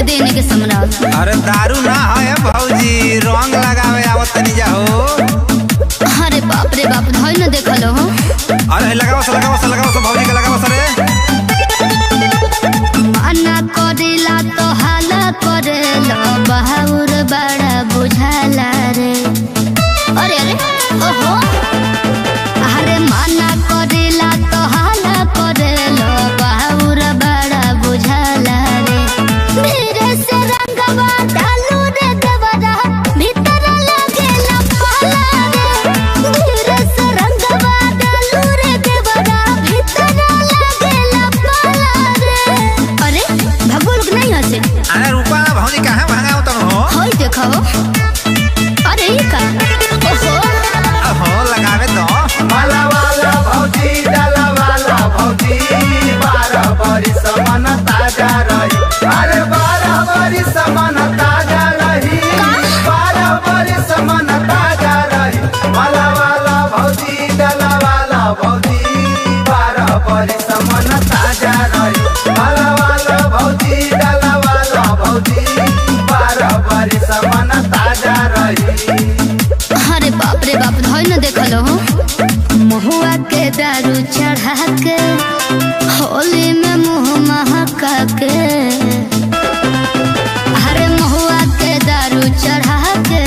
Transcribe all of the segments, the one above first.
के देने के सम्राट। अरे दारू ना है भौजी, रंग लगावे आवत तनी जाओ। अरे बाप रे बाप, धोई न देखल हो। अरे लगाओ भौजी के लगाओ रे। मना करेला तो हाला करेला, बहाउर बड़ा बुझाला रे। अरे अरे ओहो, अरे मना करेला तो हाला करेला, बहाउर बड़ा बुझाला रे। धीरे से रंगवा डालू रे देवरा, भीतर लगेला पाला रे। धीरे से रंगवा डालू रे देवरा, भीतर लगेला पाला रे। अरे भगोल नहीं हसे। अरे रूपा भौजी कहाँ भागा उतन हो? होई देखो। अरे ये का? ओहो लगावे तो। माला वाला भौजी, डाला वाला भौजी, 12 बरिस मन ताजा रही। अरे 12 बरिस मन ताजा रही, 12 बरिस मन ताजा रही। माला वाला भौजी, डाला वाला भौजी, 12 बरिस मन ताजा रही। माला वाला भौजी, डाला वाला भौजी, 12 बरिस मन ताजा रही। अरे बाप रे बाप, धोई न देखल हो। महुआ के दारू चढ़ा के, होली में मुँह महका के। अरे महुआ के दारू चढ़ा के,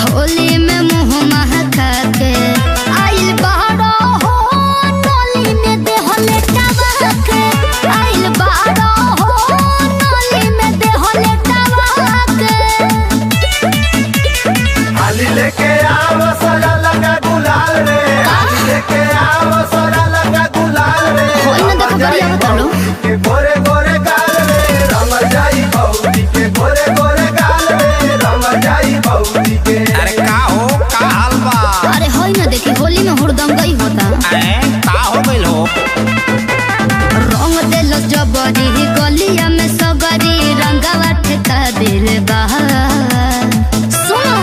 होली में मुँह महका के। आइल बाड़ा हो नली में देह लेटावा के, आइल बाड़ा हो नली में देह लेटावा के। हाली लेके आओ सोरा लगा गुलाल रे, हाली लेके आओ सोरा लगा गुलाल रे। होई न देखो बढ़िया बतालो। के गोरे गोरे गाल रे, रंग जाई भौजी के गोरे गोरे गाल रे, रंग जाई भौजी के। अरे का हो, का हाल बा? अरे होई न देखी, होली में हुड़दंगई होता। का हो गइल हो? रंग देल जबरी गलिया में सगरी, रंगवा ठेका दिल बा। सुनो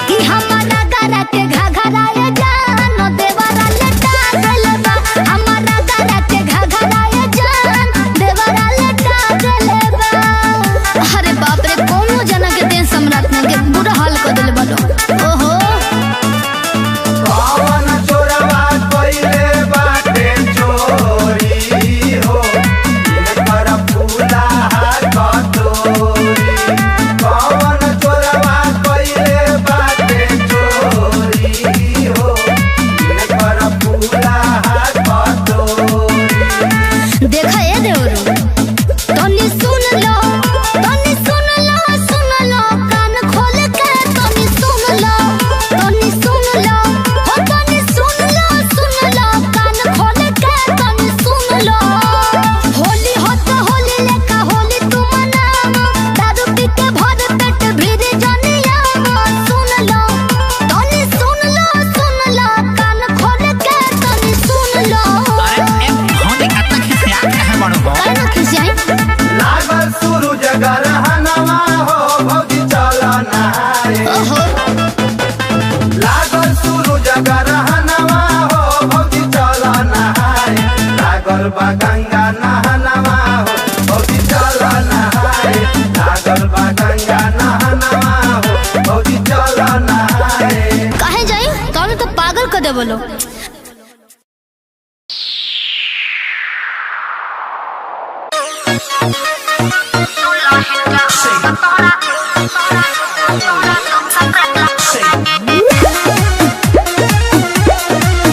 कि हमारा गरा के घघराए जान, देवरा लेटा दिल बा। हमारा गरा के घघराए जान, देवरा लेटा दिल बा। अरे बाप रे, कोनो जना के देह सम्राट ने के बुरा हाल कर दिल बालो। ओहो पवन चोरवा कइले बाटे चोरी हो, इनकर फूला कटोरी। पवन चोरवा कइले बाटे चोरी हो, इनकर फूला कटोरी। देखा ये देवरू, तनी सुन लो, तनी सुन लो, सुन लो, कान खोल के तनी सुन लो, तनी सुन लो, हो तनी सुन लो, कान खोल के तनी सुन लो। होली हो तो होली लेका होली तू मनावा, दारू पी के भर पेट भीड़ जनिया। सुन लो, तनी सुन लो, कान खोल के तनी सुन लो। अरे भौजी कितना खिसिया के है बड़ो हो? काहे ना खिसियाई? लागल सूरज गरहनवा हो, भौजी चल नहाए। ओहो लागल सूरज गरहनवा हो, भौजी चल नहाए। लागल बा गंगा नहनवा हो, भौजी चल नहाए। लागल बा गंगा नहनवा हो, भौजी चल नहाए। काहे जाई? तोने तो पागल कर दे बोलो।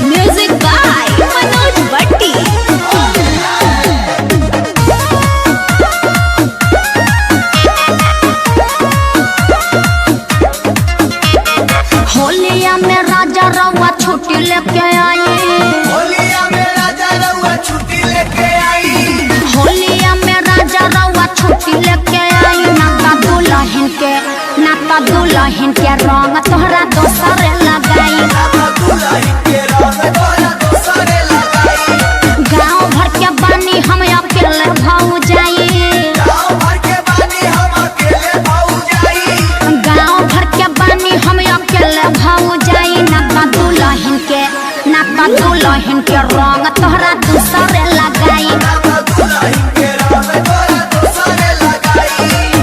Music by Manoj Bhatti. होलिया में राजा रउआ छुट्टी लेके आई। होलिया में राजा रउआ छुट्टी लेके आई। होलिया में राजा रउआ छुट्टी लेके आई। नाता दुल्हन के, नाता दुल्हन के रंग तोहरा दोसरे लगाई। दुल्हन के रंग तोरा दोसरे लगाई। गाँव भर के बानी हम अकेले भाऊ जाई। गाँव भर के बानी हम अकेले भाऊ जाई। गाँव भर के बानी हम अकेले भाऊ जाई। नाता दुल्हन के, नाता दुल्हन के रंग तोहरा दोसरे लगाई। दुल्हन के रंग तोरा दोसरे लगाई।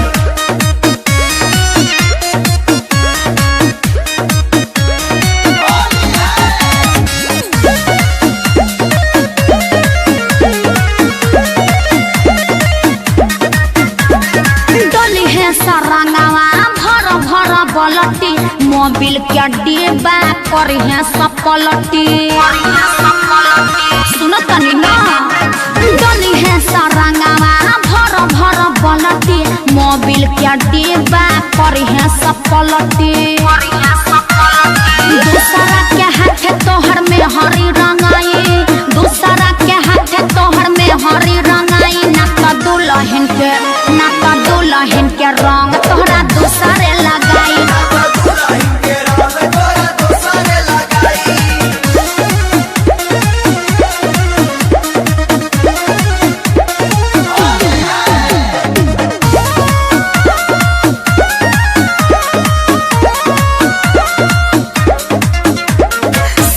मोबिल के डिब्बा करी है सपलटी सुनो तनी ना डली है सरंगवा भर भर बलटी मोबिल के डिब्बा करी है सपलटी दूसरा के हाथ तोहर में हरी रंगाई दूसरा के हाथ तोहर में हरी रंगाई ना का दुल्हन के रंग तोहरा दूसरे लगाई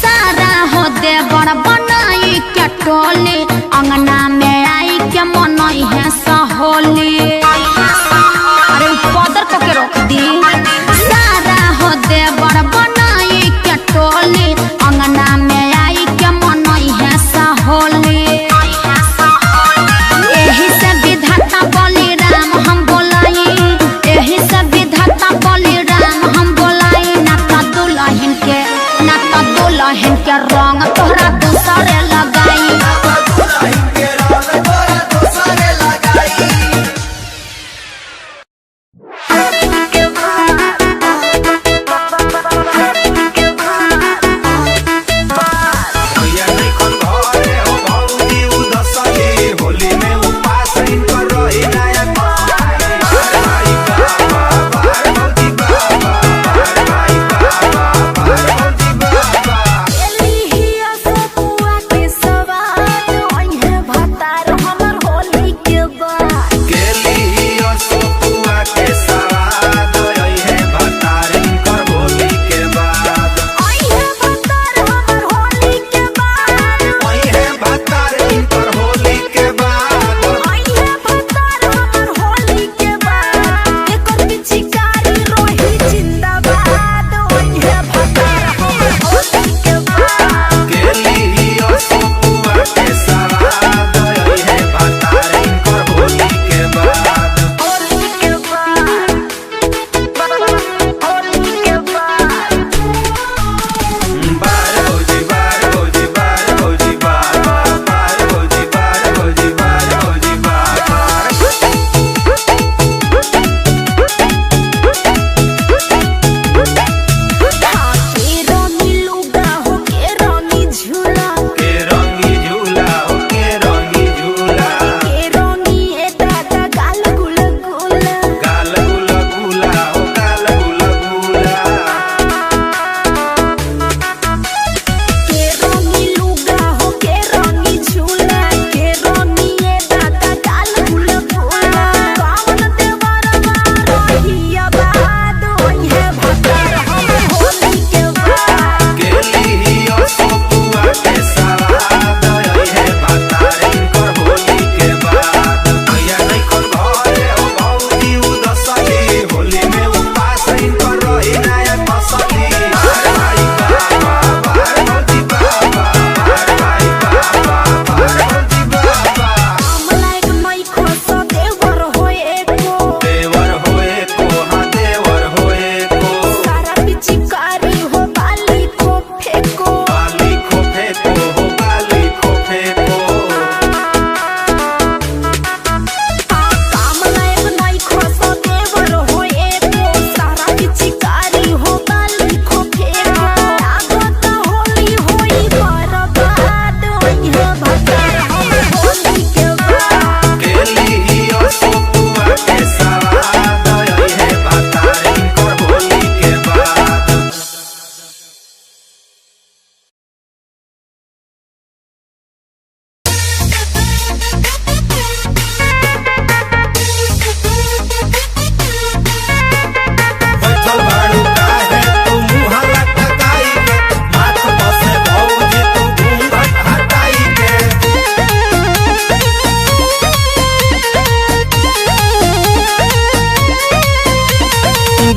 सारा हो देवर बनाई के टोली अंगना में आई के मनई है सहोली अरे पदर को के रोक दी सारा हो देवर बनाई के टोली अंगना में आई के मनई है सहोली एही से विधाता बलि राम हम बोलाई एही से विधाता बलि राम हम बोलाई ना का दुल्हन के रंग तोहरा दूसरे लगाई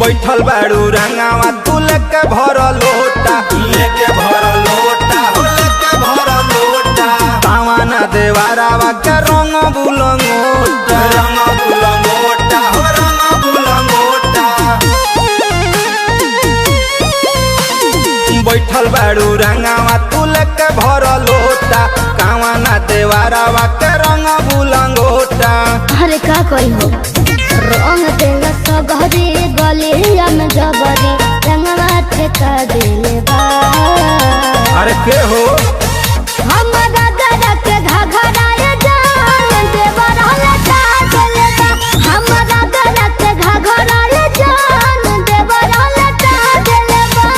बैठल बाड़ू रंगावा तू लेके भर लोटा लेके भर लोटा हो लेके भर लोटा पावाना देवारावा के रंग बुलंगोटा हो रंग बुलंगोटा देवारावा के रंग बुलंगोटा। अरे का कही हो रंग देला सगरी गलिया में जबरी रंगवा ठेका देले बा। अरे के हो हमरा गरा के घघराए जान देवर लटा देले बा। हमरा गरा के घघराए जान देवर लटा देले बा।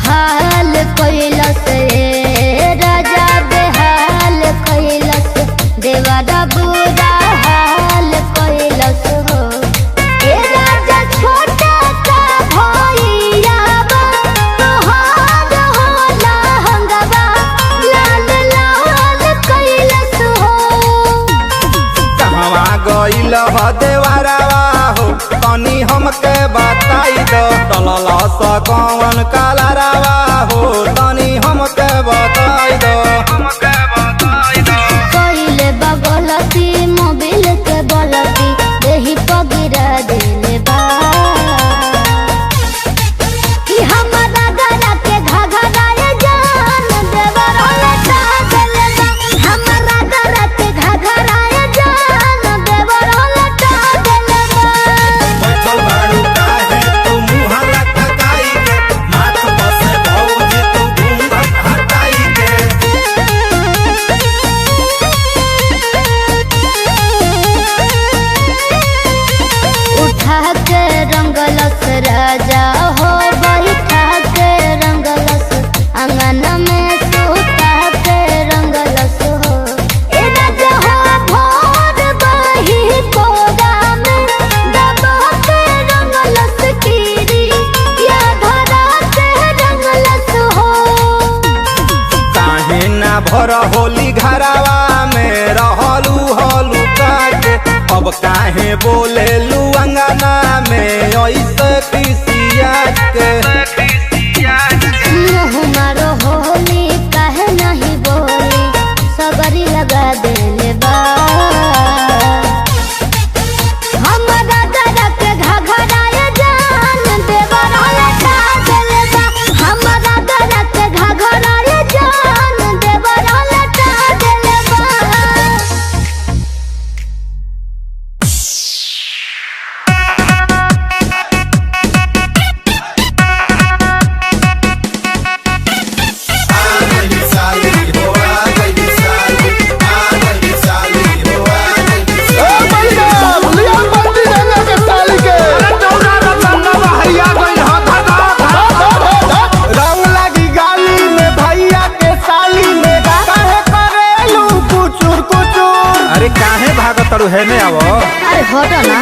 हाल कैलस रे राजा बेहाल कैलस देवरा बुरा हाल कैलस हो। ए राजा छोटा का भैया बा तोहार होला हंगवा लाल लाल कैलस हो। कहवा गइल ह देवारावा हो तनी हमके बताई दो। टलल स कौन कलरावा हो तनी हमके बताई दो। कइले बगलती मोबिल के बलती देही पगिरा देले बा। कि हमरा गरा के घघराए जान देवर लटा देले बा। हमरा गरा के घघराए जान देवर लटा देले बा। बैठल बारू काहे तू मुँह लटकाई के माथ बसे भौजी तू घूंघट हटाई के। उठा के रंगलस राजा हो बैठा के रंगलस अंगन में सुता के रंगलस हो। ए राजा हो भोर बही कोरा में दबा के रंगलस कीरी या धरा के रंगलस हो। काहे ना भर होली घरावा में रहलू हलू काटे। अब काहे बोलेलू अंगना में ऐसे किसिया के। मुँह मारो होली काहे नहीं बोली सगरी लगा देले बा। हमरा गरा के घघराए जान देवर लटा देले बा। हमरा गरा के घघराए जान देवर लटा देले बा। रंग लगी गाली में भैया के साली में काहे करेलू कुचुर कुचुर। अरे काहे भागत तड़ू है ने आवो। अरे हटो ना।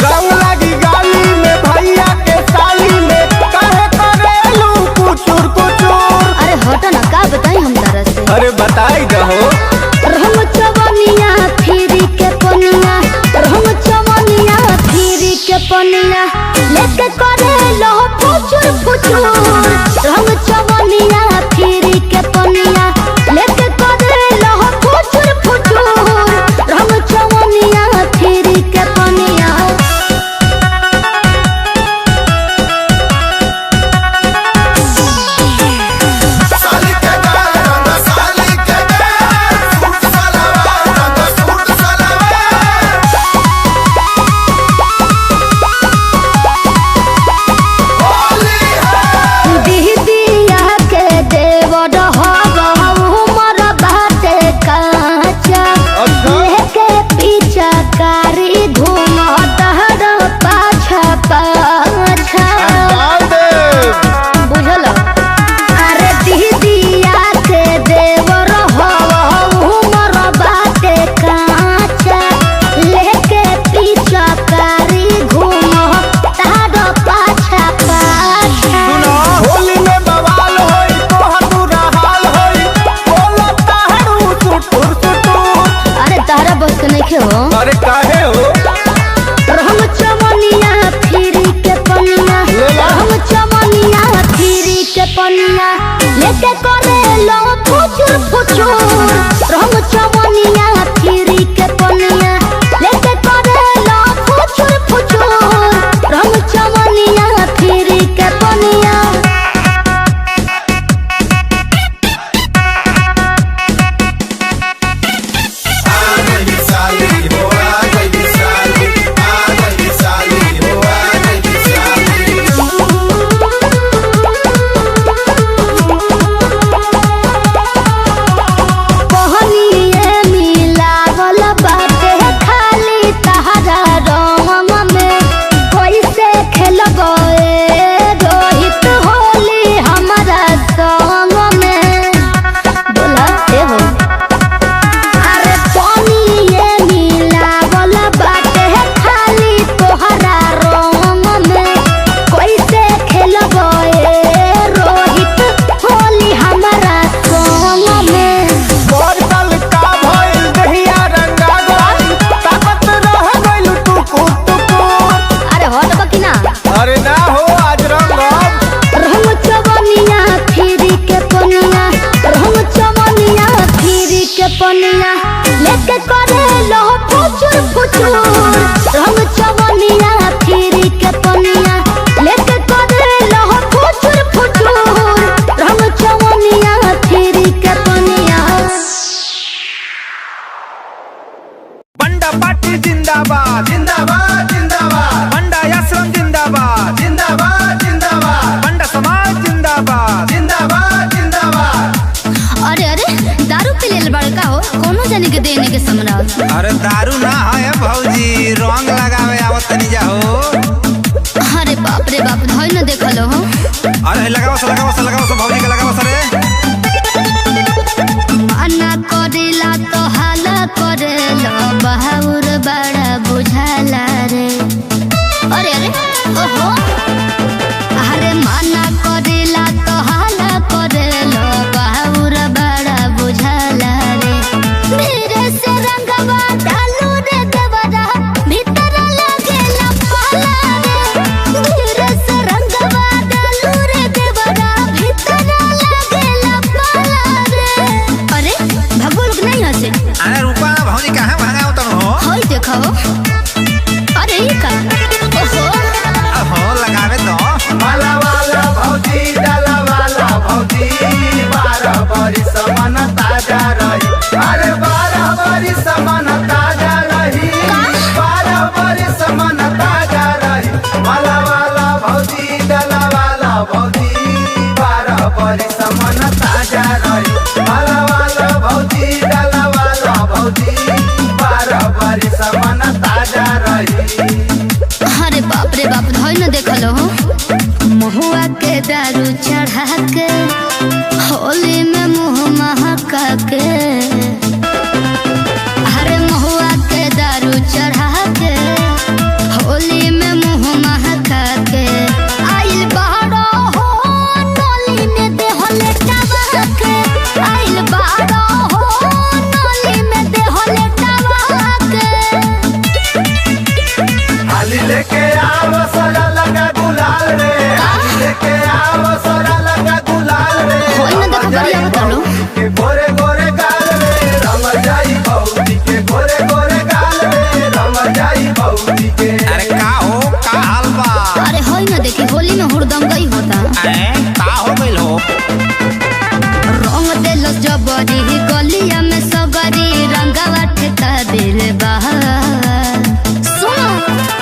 रंग लगी गाली में भैया के साली में काहे करेलू कुचुर कुचुर। अरे हटो ना का बताई हम तरह से। अरे बताई दहो रंग चवनिया फिरी के पनिया रंग चवनिया फिरी के पनिया लेके करे लो फुचुर फुचुर। रंग चवनिया फिरी के पनिया लेके करे लो फुचुर फुचुर। रंग चवनिया फिरी के पनिया। पनिया लेके करे लो फुचुर फुचुर रंग चवनिया जिंदाबाद जिंदाबाद जिंदाबाद पंडा आश्रम जिंदाबाद जिंदाबाद जिंदाबाद पंडा समाज जिंदाबाद जिंदाबाद जिंदाबाद। अरे अरे दारू पी लेल बड़का हो कोनो जाने के देने के समराज। अरे दारू ना है भौजी रंग लगावे आवत तनी जाओ। अरे बाप रे बाप धोई न देखलो हो। अरे लगाओ भौजी के लगाओ रे। मना करेला तो हाला करेला बहाउर बड़ा बुझाला रे। अरे अरे ओहो अरे मना करेला तो हाला करेला बहाउर बड़ा बुझाला रे। धीरे से रंगवा डालू रे देवरा भीतर लगेला पाला रे। धीरे से रंगवा डालू रे देवरा भीतर लगेला पाला रे। अरे भगोल नहीं हसे। अरे रुका ना भौजी कहाँ भागा उतर हो। होई देखो अरे ये का ओहो लगावे तो माला वाला भौजी डाला वाला भौजी 12 बरिस मन ताजा रही। अरे 12 बरिस मन ताजा रही 12 बरिस मन ताजा रही। माला वाला भौजी डाला वाला भौजी 12 बरिस मन ताजा रही। माला वाला भौजी डाला वाला भौजी 12 बरिस मन ताजा रही। अरे बाप रे बाप धोई न देखलो हो। महुआ के दारू चढ़ा के होली में मुँह महका के। अरे महुआ के दारू चढ़ा के होली में मुँह महका के। आइल बाड़ो हो नोली में देह लेटावा के। आइल बाड़ो हो नोली में देह लेटावा के। हाली लेके आओ सोरा लगा गुलाल रे। हाली लेके आओ सोरा लगा गुलाल रे। होई न देखो बढ़िया बतालो। के गोरे गोरे गाल रे रंग जाई भौजी के गोरे गोरे गाल रे रंग जाई भौजी के। अरे का हो का हाल बा। अरे होई न देखी होली में हुड़दम गई होता। अरे का हो गइल हो। रंग देलो जबरी गलिया में सगरी रंगवा ठेका दिल बहार। सुनो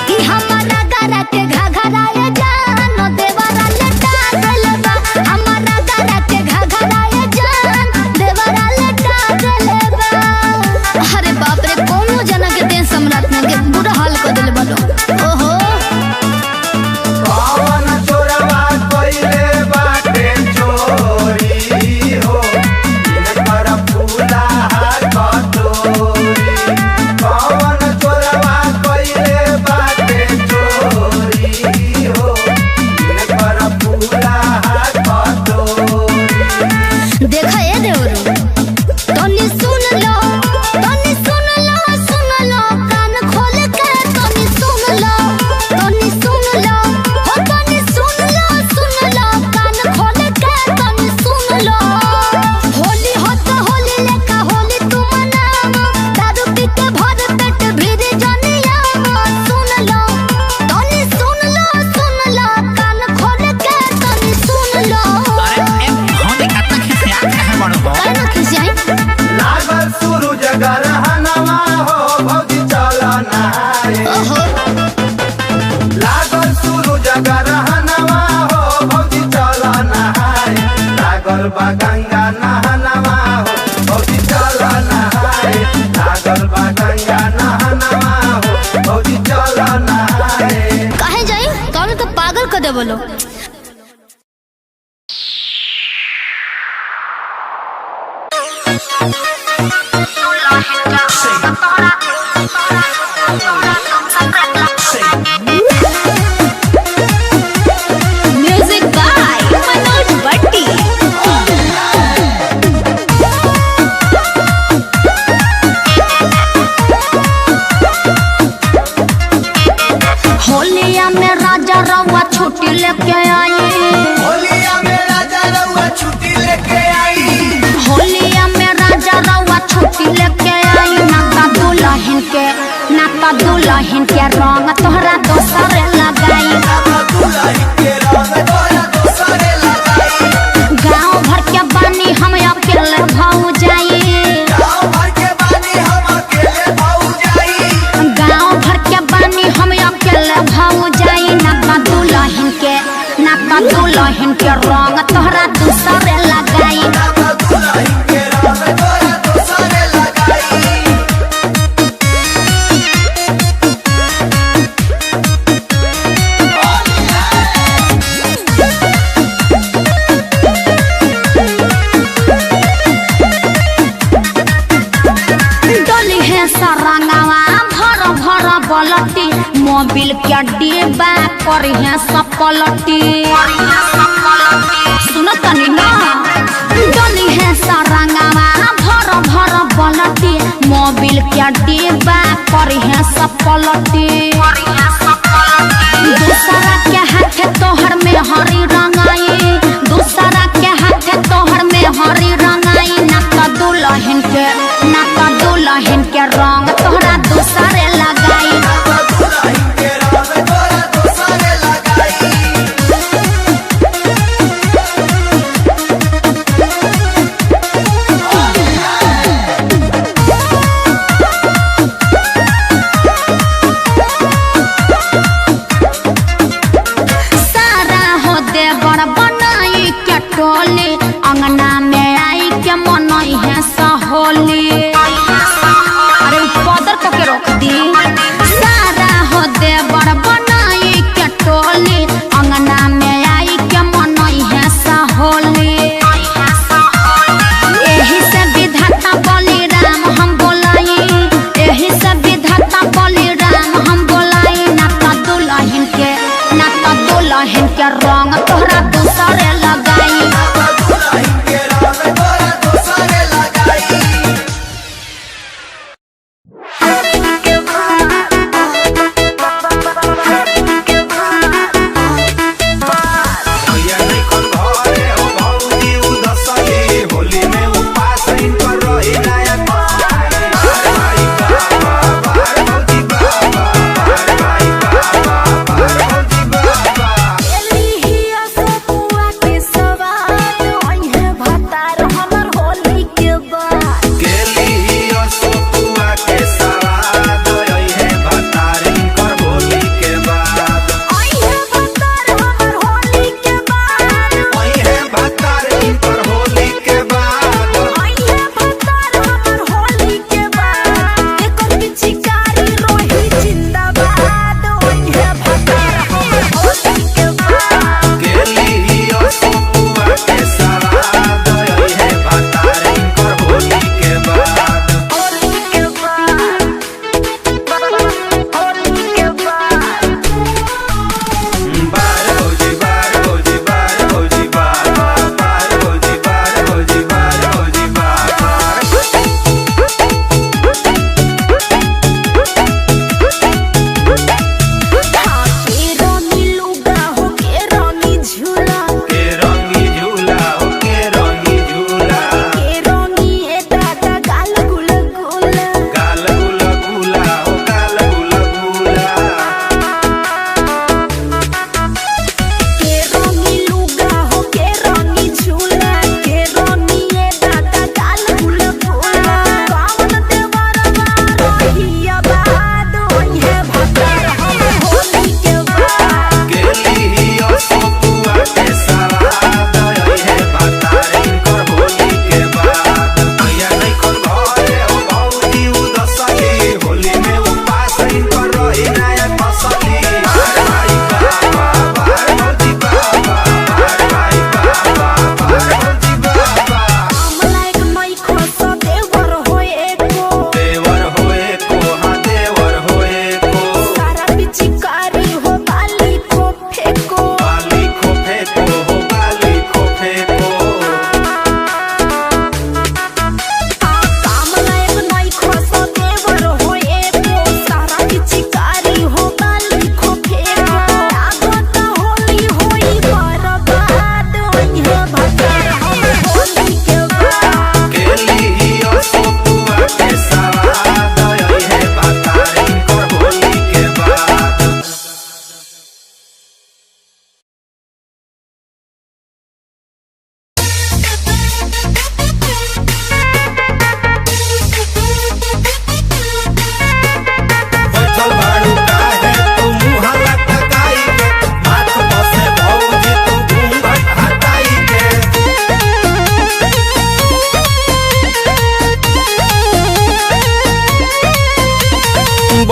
कि हमारा गरा के घघराए जान देवरा लटा गल बा। हमारा गरा के घघराए जान देवरा लटा गल बा। अरे बाप रे कोनो जना के देश सम्राट ने के बुरा हाल कर दिल बलो। ओहो पवन चोरवा कइले बाटे चोरी हो इनकर फूला कटोरी। पवन चोरवा कइले बाटे चोरी हो इनकर फूला कटोरी। देखा ये देवरू तनी सुन लो कान खोल के तनी सुन लो हो तनी सुन लो कान खोल के तनी सुन लो। होली हो तो होली लेका होली तू मनावा दारू पी के भर पेट भीड़ जनिया सुन लो तनी सुन लो कान खोल के तनी सुन लो। अरे भौजी कितना खिसिया है बड़ो हो। काहे न खिसियाई। लागल सूरज गरहनवा हो भौजी चल नहाए। ओहो लागल सूरज गरहनवा हो भौजी चल नहाए। लागल बा गंगा नहनवा हो भौजी चल नहाए। लागल बा गंगा नहनवा हो भौजी चल नहाए। काहे जाई तोने तो पागल कर दे बोलो। Music by Manoj Bhatti. होलिया में राजा रवा छुट्टी लेके आई। होलिया में राजा रउआ छुट्टी लेके आई। होलिया में राजा रवा छुट्टी लेके आई। नाता दुल्हन के रंग तोहरा दोसर लगाई। गाँव भर के बानी हम अकेले भाऊ जाई। गाँव भर के के रंग तोहरा दूसरे लगाई। डोली है सरंगवा भर भर बलती मोबिल के डिब्बा करी है सपलटी। सुनो तनी ना डोली है सरंगवा भर भर बलती मोबिल के डिब्बा करी है सपलटी। दूसरा के हाथ तोहर में हरी रंगाई, दूसरा के हाथ तोहर में हरी रंगाई। ना तो दुल्हन के रंग तोहरा दूसरे लगाई। सारा हो देवर बनाई के टोली अंगना में आई के मनई है सहोली। अरे पदर पके रख दी। सारा हो देवर बनाई के टोली अंगना में आई के मनई है सहोली। एही से विधाता बलिराम हम बोलाई, एही से विधाता बलिराम हम बोलाई। ना तो दुल्हन के रंग तोहरा दूसरे लगाई। Eli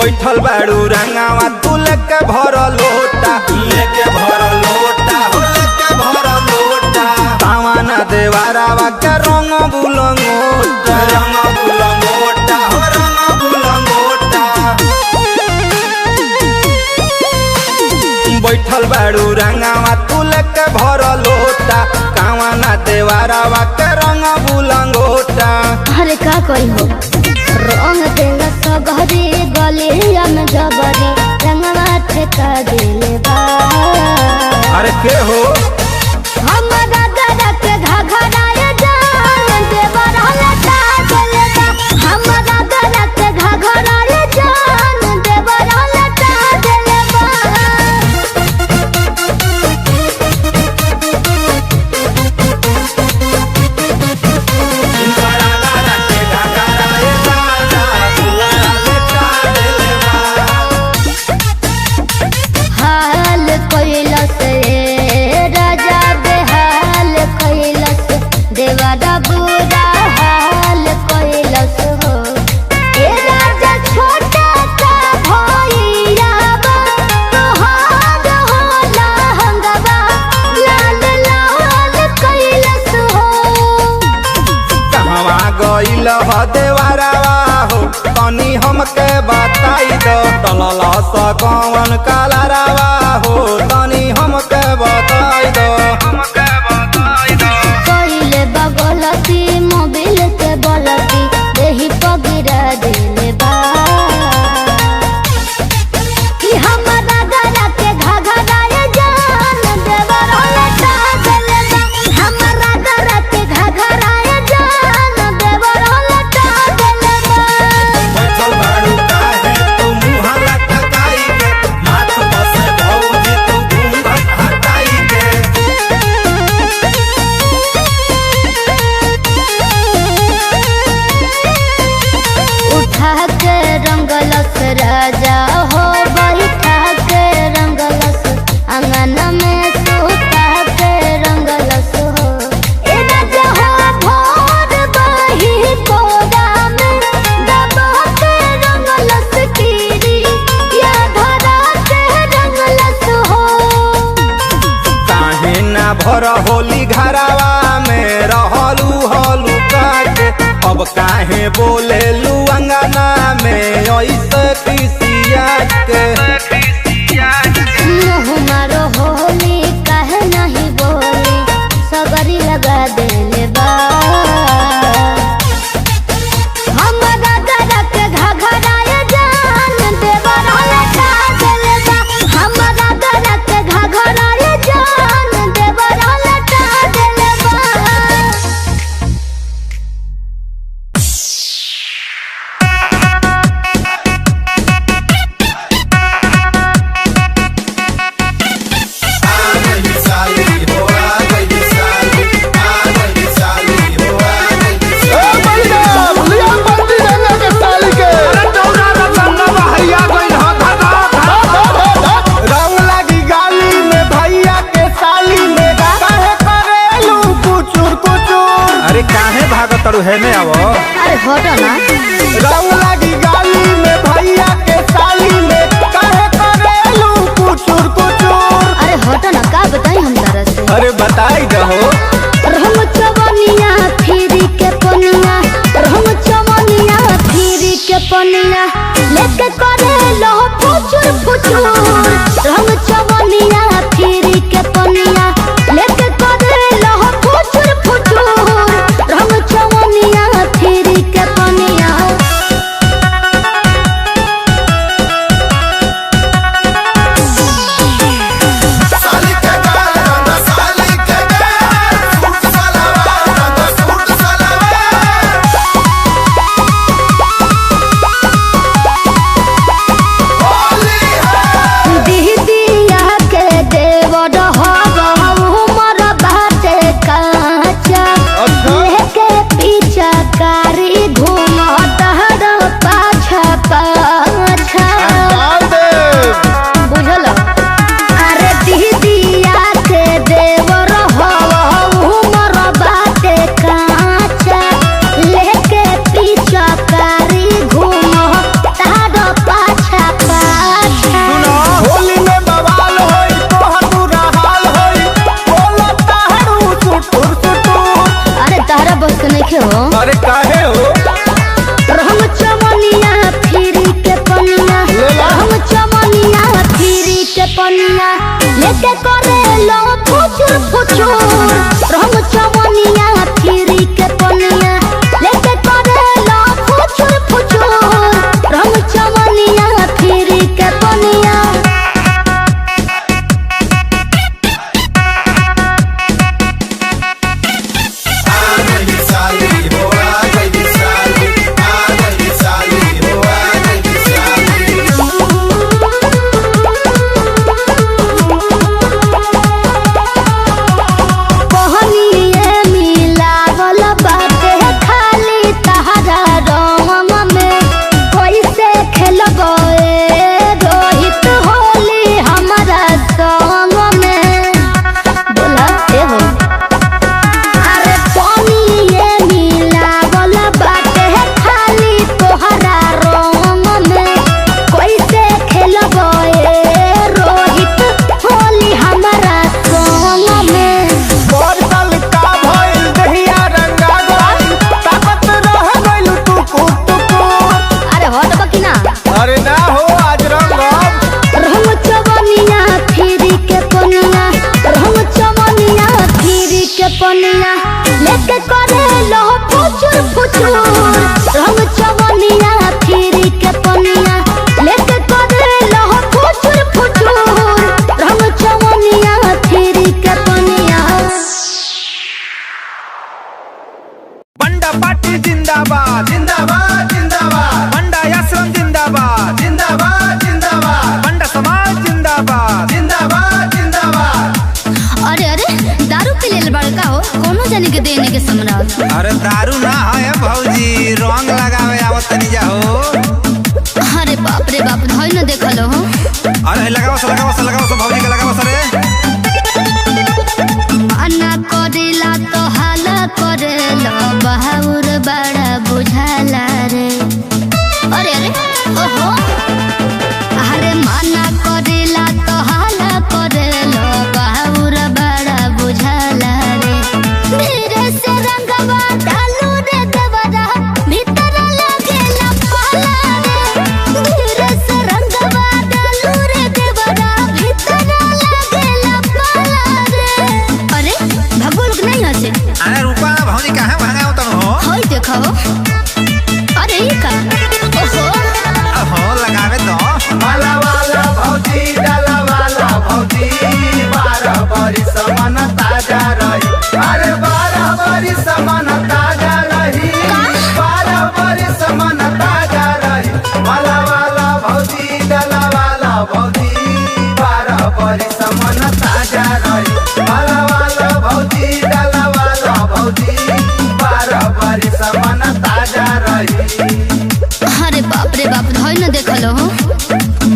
बैठल बाड़ू रंगावा तू लेके भर लोटा लेके भर लोटा हो लेके भर लोटा तावाना देवारावा के रंग बुलंगोटा रंग बुलंगोटा हो रंग बुलंगोटा बैठल बाड़ू रंगावा तू लेके भर लोटा कावाना देवारावा के रंग बुलंगोटा। अरे का करी हो रंग देला सगरी गलिया में जबरी रंगवा ठेका देले बा। अरे के हो हमरा गदा के घघराए जान देवर लटा देले बा। हमरा गदा के घघराए जान देवर लटा देले बा। हाल कैलस राजा बेहाल कैलस देवरा बुरा हाल कैलस हो। ए राजा छोटा का भैया बा तोहार होला हंगवा लाल लाल कैलस हो। कहवा गइल ह देवरावा हो तनी हमके बताई दो टलला स कौन कालरावा हो तनी हमके बताई दो हमके बताई दो। कइले बगलती मोबिल के बलती देही पगिरा देले बा। कि हमरा गला के घघराए जान देवर लटा देले बा। हमरा गला के घघराए जान देवर लटा देले बा। बैठल बाड़ू काहे तू मुँह लटकाई के माथ बसे भौजी तू घूंघट हटाई के। उठा के रंगलस राजा हो बैठा के रंगलस आंगन में सुता के रंगलस हो। ए राजा हो भोर बही कोरा में दबा के रंगलस कीरी या धरा के रंगलस हो। काहे ना भर होली घरावा में रहलू हलू काटे अब काहे बोलेलू अंगना में ऐसे खिसिया के। मुँह मारो होली काहे नहीं बोली सगरी लगा देले बा। हमरा गला के घघराए जान देवर लटा देले बा। हमरा गला के घघराए जान देवर लटा देले बा। रंग लगी गाली में भैया के साली में काहे करेलू कुचुर कुचुर। अरे काहे भागत तड़ू है में आवो अरे हटो ना। रंग लगी गाली में भैया के साली में काहे करेलू कुचुर कुचुर। अरे हटो ना का बताई हम तारा से। अरे बताई दहो रहम चवनिया फिरी के पनिया रहम चवनिया फिरी के पनिया लेके करे लो फुचुर फुचुर। रहम चवनिया फिरी के पनिया लेके करे लो फुचुर फुचुर। रहम चवनिया फिरी के पनिया। साली के गाल रंग साली के गाल सूट सलवार रंग सूट सलवार। होली है पनिया लेके करे लो फुचुर फुचुर रंग चवनिया फिरी के पनिया लेके करे लो फुचुर फुचुर रंग चवनिया फिरी के पनिया पनिया लेके करे लो फुचुर फुचुर रंग चवनिया फिरी के पनिया लेके करे लो फुचुर फुचुर रंग चवनिया फिरी के पनिया बंडा पार्टी जिंदाबाद जिंदाबाद जिंदाबाद बंडा आश्रम जिंदाबाद जिंदाबाद जिंदाबाद बंडा समाज जिंदाबाद जिंदाबाद जिंदाबाद। अरे अरे दारू पी लेल बड़का हो कोनो जाने के देने के सम्राट अरे दारू ना है भौजी रंग लगावे आवत तनी जाओ। अरे बाप रे बाप धोई न देखल हो अरे लगाओ भौजी के लगाओ रे मना करेला तो हाला करेला बहाउर बड़ा बुझाला रे अरे अरे ओहो अरे मना करेला तो हाला करेला बहाउर बड़ा बुझाला रे धीरे से रंगवा डालू रे देवरा भीतर लगेला पाला रे धीरे से रंगवा डालू रे देवरा भीतर लगेला पाला रे अरे भगोल नहीं हसे अरे रुपा भौजी कहां भागाओ तन हो होई देखो अरे ये का ओहो लगावे तो वाला वाला भौजी डाला वाला भौजी 12 बरिस मन ताजा रही अरे 12 बरिस मन ताजा रही 12 बरिस मन ताजा रही वाला वाला भौजी डाला वाला भौजी 12 बरिस मन ताजा रही वाला वाला भौजी डाला वाला भौजी 12 बरिस मन ताजा रही। अरे बाप रे बाप धोई न देखल हो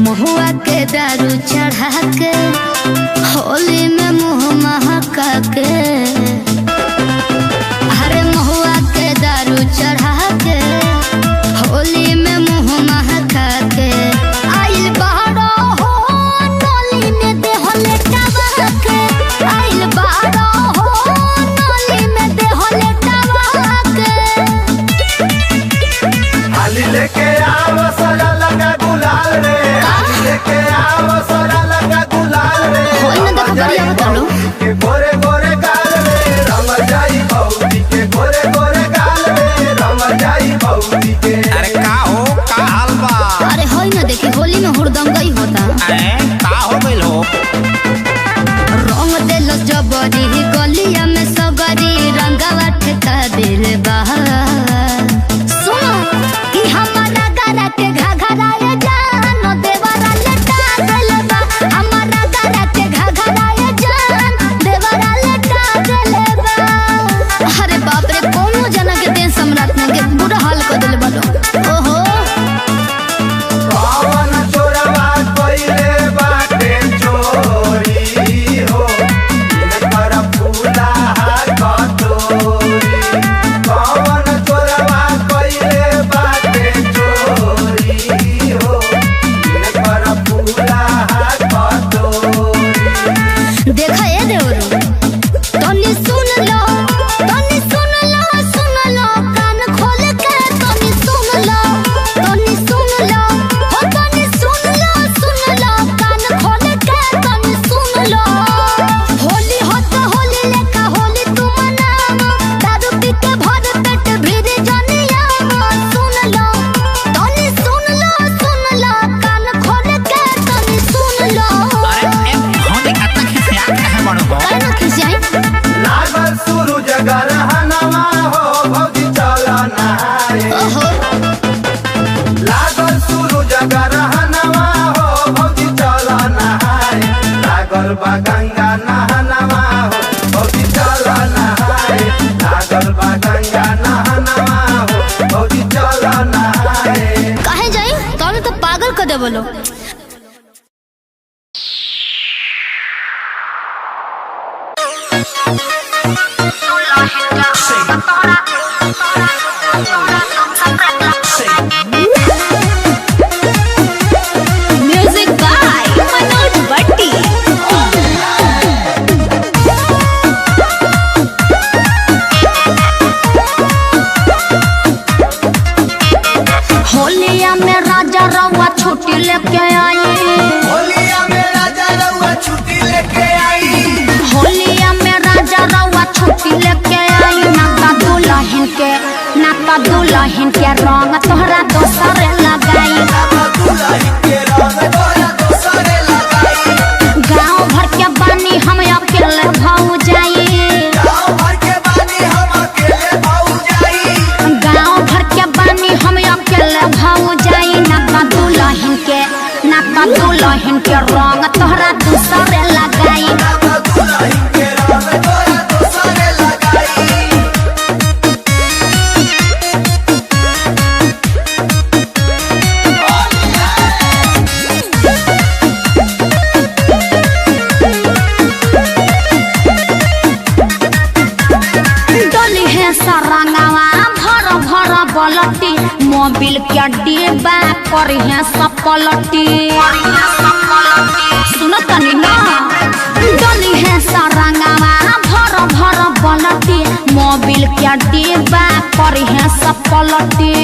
महुआ के दारू चढ़ा के होली में मुँह महका के अरे महुआ के दारू चढ़ा के होली में मुँह महका के आइल बाड़ो हो नोली में देहले टबा के आइल बाड़ो हो नोली में देहले टबा के हाली लेके आओ सरा लगा गुलाल रे हाली लेके आओ सरा लगा गुलाल रे होई न देखो बढ़िया बतालो के गोरे गोरे गाल रे रंग जाई भौजी के गोरे गोरे गाल रे रंग जाई भौजी के। अरे का हो का हाल बा अरे होई न देखी होली में हुड़दंगई होता अरे का हो गइल हो रंग देलो जबरी गलिया में सगरी रंगवा ठेका दिल बा सुनो कि हमारा गरा के घघराए जान देवरा लटा दिल बा हमारा गरा के घघराए जान देवरा लटा दिल बा अरे बाप रे कोनो जना के देश सम्राट ने के बुरा हाल कर दिल बलो ओहो पावन चोरवा कोइले बा बोलो। Music by Manoj Bhatti. होलिया में राजा रउआ छुट्टी लेके आई। होलिया में राजा रउआ छुट्टी लेके आई। होलिया में राजा रउआ छुट्टी लेके आई। नाता दुल्हन के रंग तोहरा दोसरे लगाई। गाँव भर के बानी हम अकेले भौजाई। गाँव भर के बानी हम अकेले भौजाई। नाता दुल्हन के रंग तोहरा दोसरे लगाई। सरंगवा भर भर बलटी मोबिल के डिब्बा करी है सब पलटी। सुनो तनी ना डोली है सरंगवा भर भर बलटी मोबिल के डिब्बा करी है सब पलटी।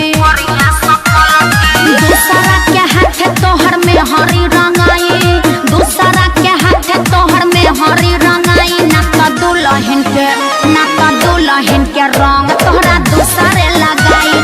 दूसरा के हाथ तोहर में हरी रंगाई। दूसरा के हाथ तोहर में हरी रंगाई। नाता दुल्हन के रंग तोहरा दूसरे लगाई।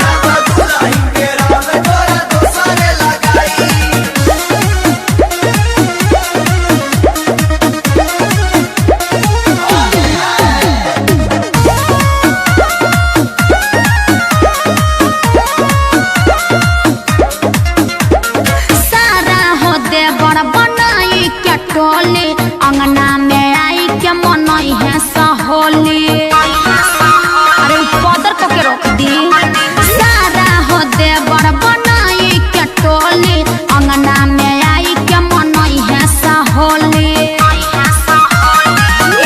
सारा हो देवर बनाई के टोली अंगना में आई के मनई है सहोली। सारा हो देवर बनाई के टोली अंगना में आई के मनई है सहोली।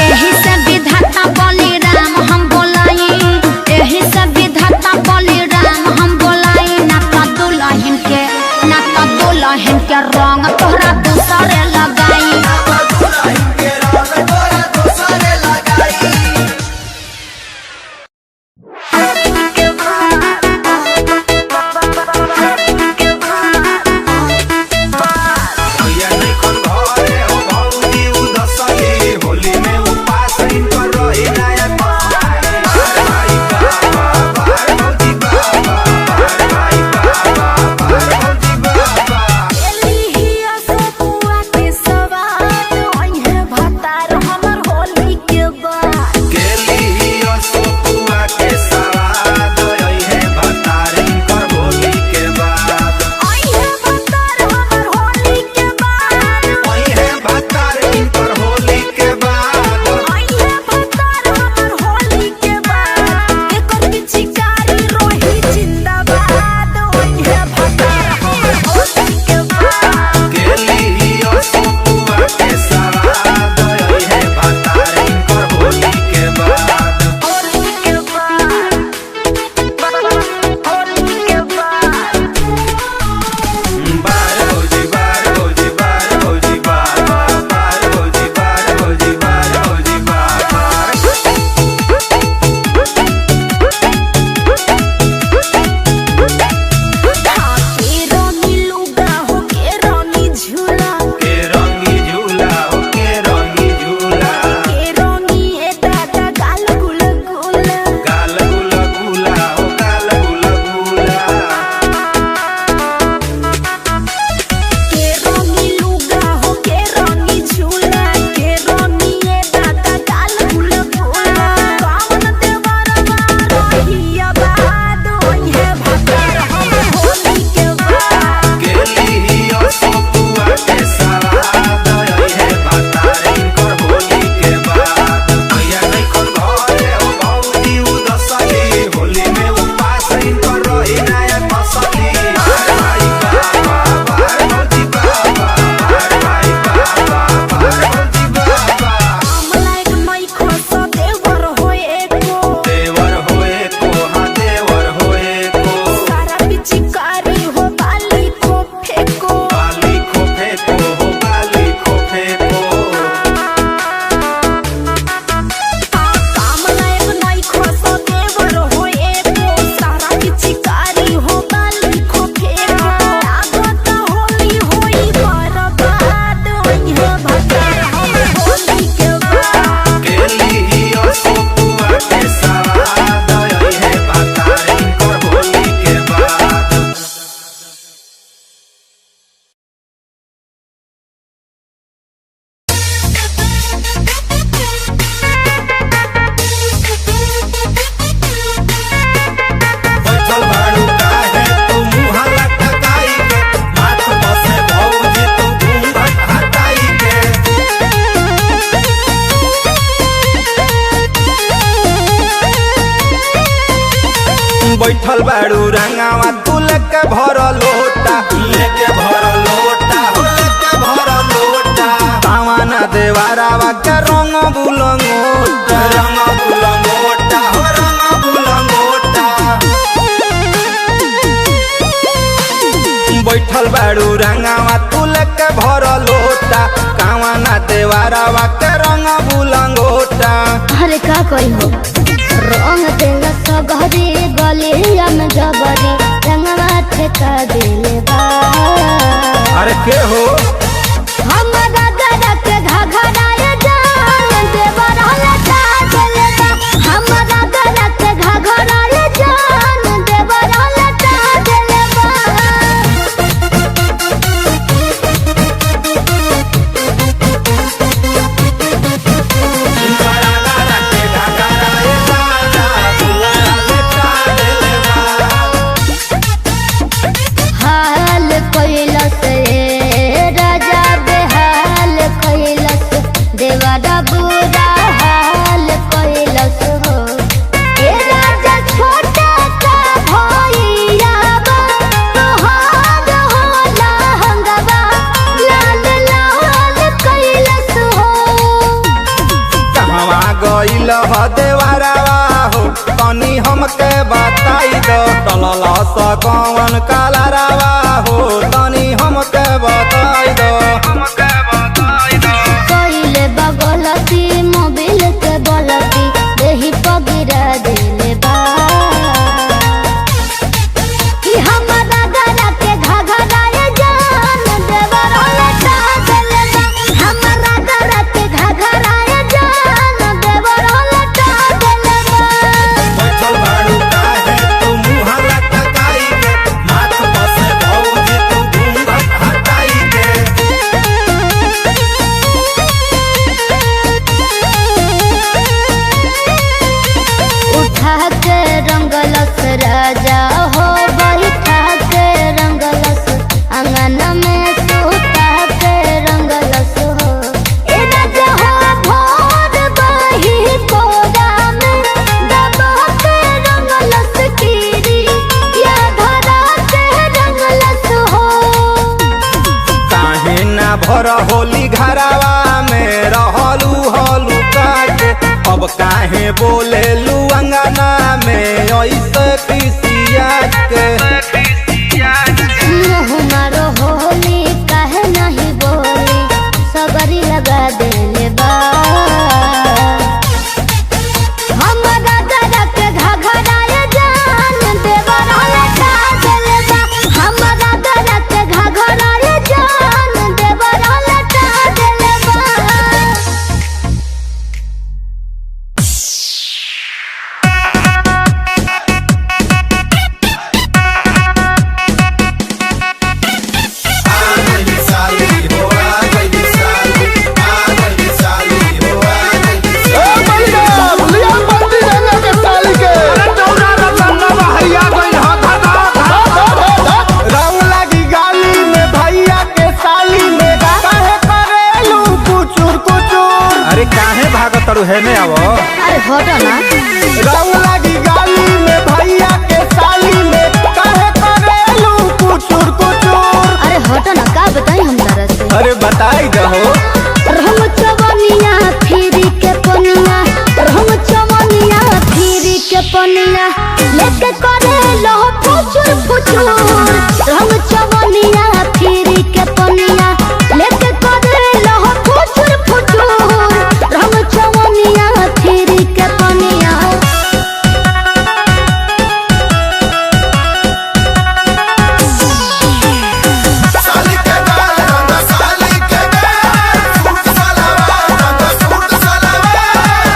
एही से विधाता बलि राम हम बोलाई। एही से विधाता बलि राम हम बोलाई। नाता दुल्हन के रंग तोहरा दूसरे लगाई। बैठल बाड़ू रंगावा तू लेके भर लोटा लेके भर लोटा हो लेके भर लोटा पावाना देवारावा के रंग बुलंगोटा रंग बुलंगोटा हो रंग बुलंगोटा बैठल बाड़ू रंगावा तू लेके भर लोटा कावाना देवारावा के रंग बुलंगोटा। अरे का कोई हो रंग देला सगरी गलिया में जबरी रंगवा ठेका देले बा। अरे के हो हमरा दादा के घघराए जान देवर लटा देले बा। हमरा दादा के घघराए जान देवर लटा देले बा। हाल कैलस राजा बेहाल कैलस देवरा बुरा हाल कैलस हो। ए राजा छोटा का भैया बा तोहार होला हंगवा लाल लाल कैलस हो। कहवा गइल ह देवारावा हो तनी हमके बताई दो टलला स कौन कालारावा हो तनी हमके बताई दो हमके बताई दो। कइले बगलती मोबिल के बलती देही पगिरा देले बा। कि हमरा गला के घघराए जान देवर लटा देले बा। हमरा गला के घघराए जान देवर लटा देले बा। बैठल बाड़ू काहे तू मुँह लटकाई के माथ बसे भौजी तू घूंघट हटाई के। उठा के रंगलस राजा हो बैठा के रंगलस आंगन में सुता के रंगलस हो। ए राजा हो भोर बही कोरा में दबा के रंगलस कीरी या धरा के रंगलस हो। काहे ना भर होली घरावा में रहलू हलू काटे अब काहे बोलेलू अंगना में ऐसे किसिया के। मुँह मारो होली काहे नहीं बोली सबरी लगा देले बा। हमरा दादा के घघराए जान देवर लटा देले बा। हमरा दादा के घघराए जान देवर लटा देले बा। रंग लगी गाली में भैया के साली में काहे करेलू कुचुर कुचुर। अरे काहे भागत तड़ू है ने आवो अरे हटो ना। रंग लगी गाली में भैया के साली में काहे करेलू कुचुर कुचुर। अरे हटो ना का बताई हम तारा से। अरे बताई दहो रंग चवनिया फिरी के पनिया रंग चवनिया फिरी के पनिया लेके करे लो फुचुर फुचुर। रंग चवनिया फिरी के पनिया लेके करे लो फुचुर फुचुर। रंग चवनिया फिरी के पनिया। साली के गाल रंग साली के गाल सूट सलवार रंग सूट सलवार।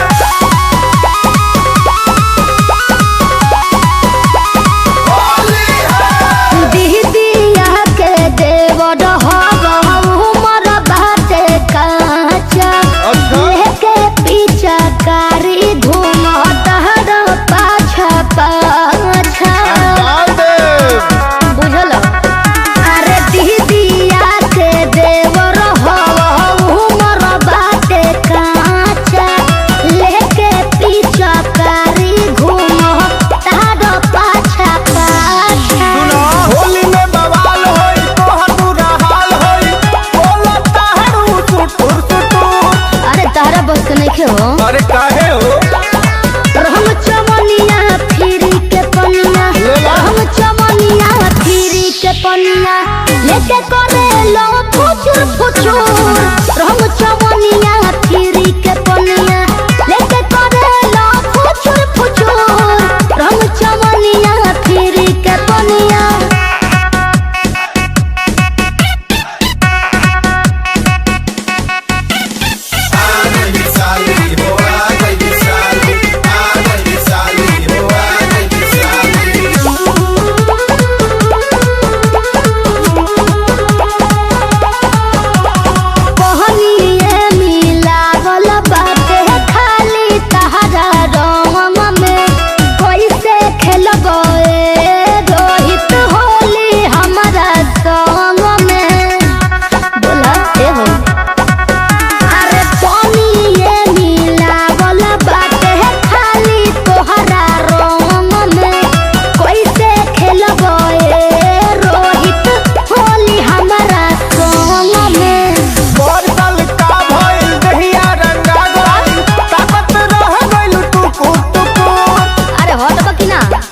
तारा बस के नहीं हो। अरे काहे हो रहम चमनिया फिरी के पनिया, रहम चमनिया फिरी के पनिया लेके करे लो फुचुर फुचुर। रहम चमनिया फिरी के पनिया लेके करे लो फुचुर फुचुर। रहम चमनिया फिरी के पनिया।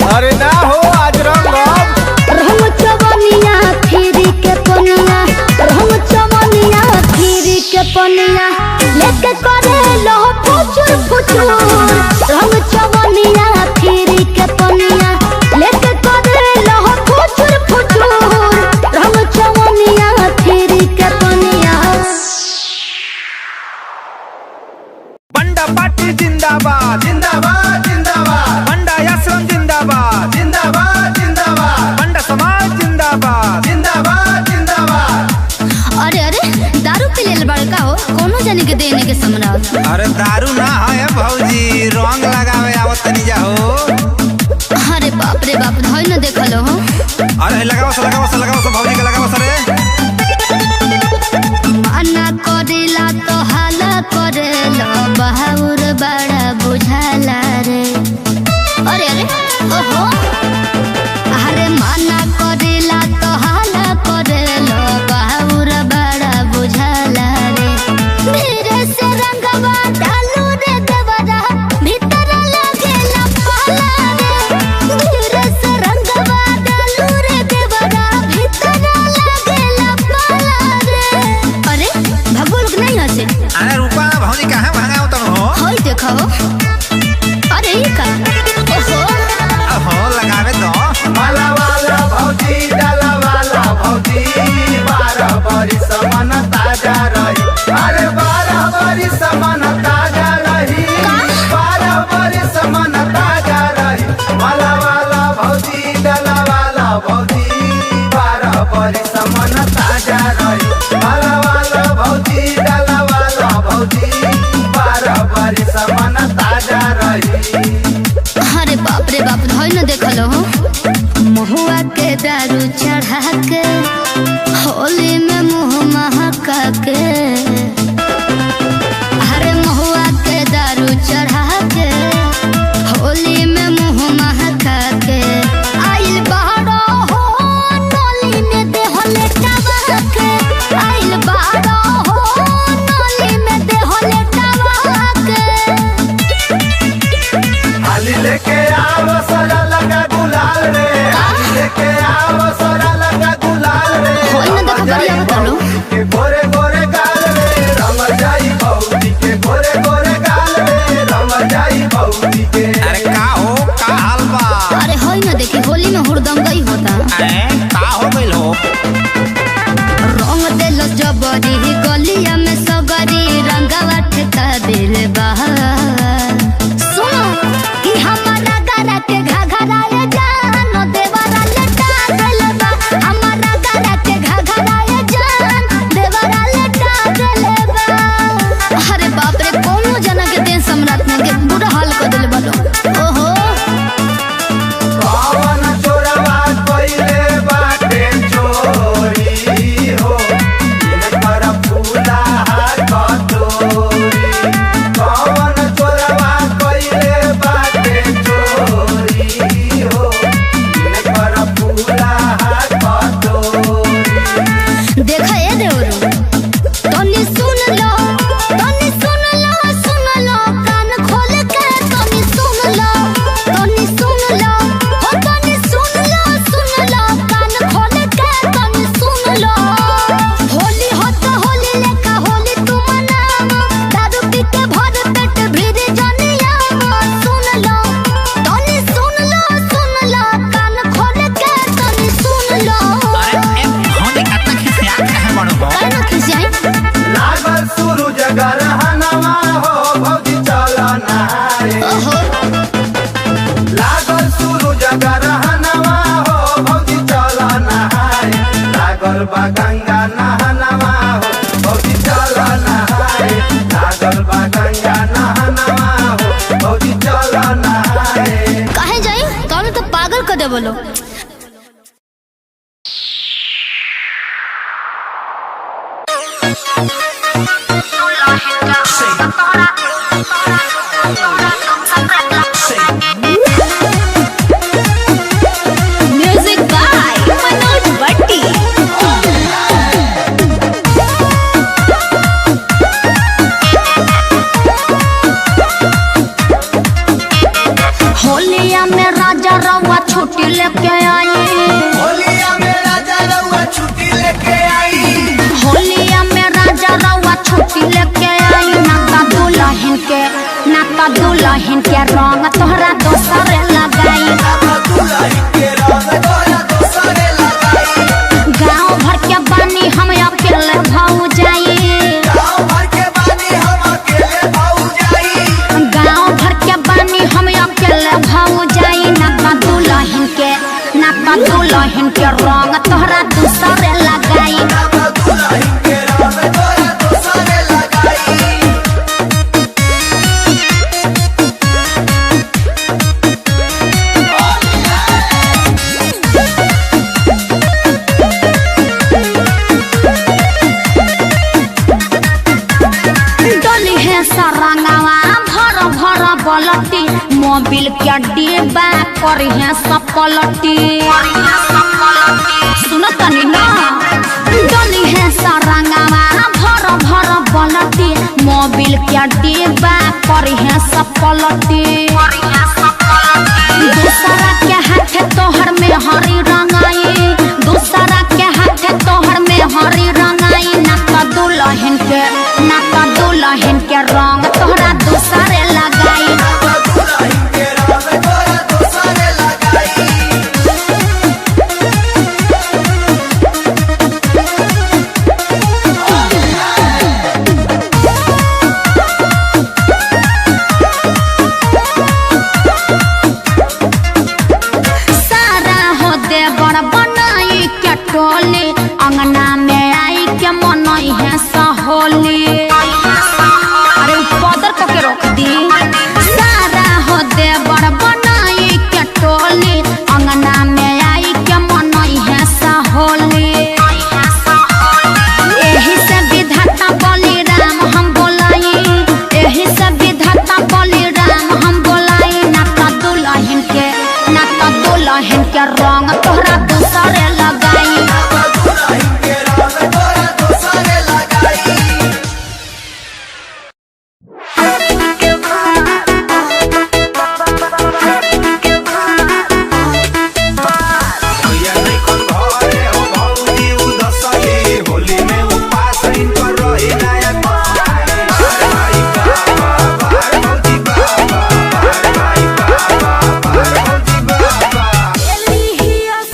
अरे ना हो आज रहम चमनिया फिरी के पनिया, रहम चमनिया फिरी के पनिया लेके करे लो फुचुर फुचुर। रहम चमनिया फिरी के पनिया लेके करे लो फुचुर फुचुर। रहम चमनिया फिरी के पनिया। बंडा पार्टी जिंदाबाद जिंदाबाद जिंदाबाद बंडा आश्रम जिंदाबाद जिंदाबाद जिंदाबाद बंडा समाज जिंदाबाद जिंदाबाद जिंदाबाद। अरे अरे दारू पी लेल बड़का हो कोनो जाने के देने के सम्राट। अरे दारू ना है भौजी रंग लगावे आवत तनी जा हो। अरे बाप रे बाप धोई न देखल हो। अरे लगाओ से भौजी के लगाओ से रे। मना करेला तो हाला करेला बहाउर बड़ा बुझाला रे। अरे अरे ओहो अरे मना करेला तो हाला करेला बहाउर बड़ा बुझाला रे। धीरे से रंगवा डालू रे देवरा भीतर लगेला पाला रे। धीरे से रंगवा डालू रे देवरा भीतर लगेला पाला रे। अरे भगोल नहीं हसे। अरे रूपा भौजी कहां भागा उतर हो। होई देखो अरे ये का ओहो लगावे तो माला वाला भौजी डाला वाला भौजी 12 बरिस मन ताजा रही। अरे 12 बरिस मन ताजा रही। 12 बरिस मन ताजा रही। माला वाला भौजी डाला वाला भौजी 12 बरिस मन ताजा रही। माला वाला भौजी डाला वाला भौजी 12 बरिस मन ताजा रही। अरे बाप रे बाप धोई न देखल हो। महुआ के दारू चढ़ा के होली में मुँह महका के। अरे महुआ के दारू चढ़ा के होली में मुँह महका के। आइल बाड़ो हो नोली में देहले टबा के। आइल बाड़ो हो नोली में देहले टबा के। हाली लेके आओ सजा लगा गुलाल रे। हाली लेके आओ छुट्टी लेके आई। होलिया में राजा रउआ छुट्टी लेके आई। होलिया में राजा रउआ छुट्टी लेके आई। नाता दुल्हन के रंग तोहरा दोसरे लगाई। गाँव भर के बानी हम अकेले भौजाई। गाँव भर के बानी हम अकेले भौजाई। नाता दुल्हन के रंग तोहरा दोसरे लगाई। पलटी मोबिल के डिब्बा करी है सब पलटी। सुनो तनी ना डली है सरंगवा भर भर पलटी मोबिल के डिब्बा करी है सब पलटी। दूसरा के हाथ तोहर में हरी रंगाई। दूसरा के हाथ तोहर में हरी रंगाई। नाता दुल्हन के रंग तोहरा दूसरे लगाई। सारा हो देवर बनाई के टोली अंगना में आई के मनई है सहोली। अरे पदर को के रोक दी। सारा हो देवर बनाई के टोली अंगना में आई के मनई है सहोली। एही से विधाता बलिराम हम बोलाई। एही से विधाता बलिराम हम बोलाई। नाता दुल्हन के रंग तोहरा दूसरे लगाई। Elias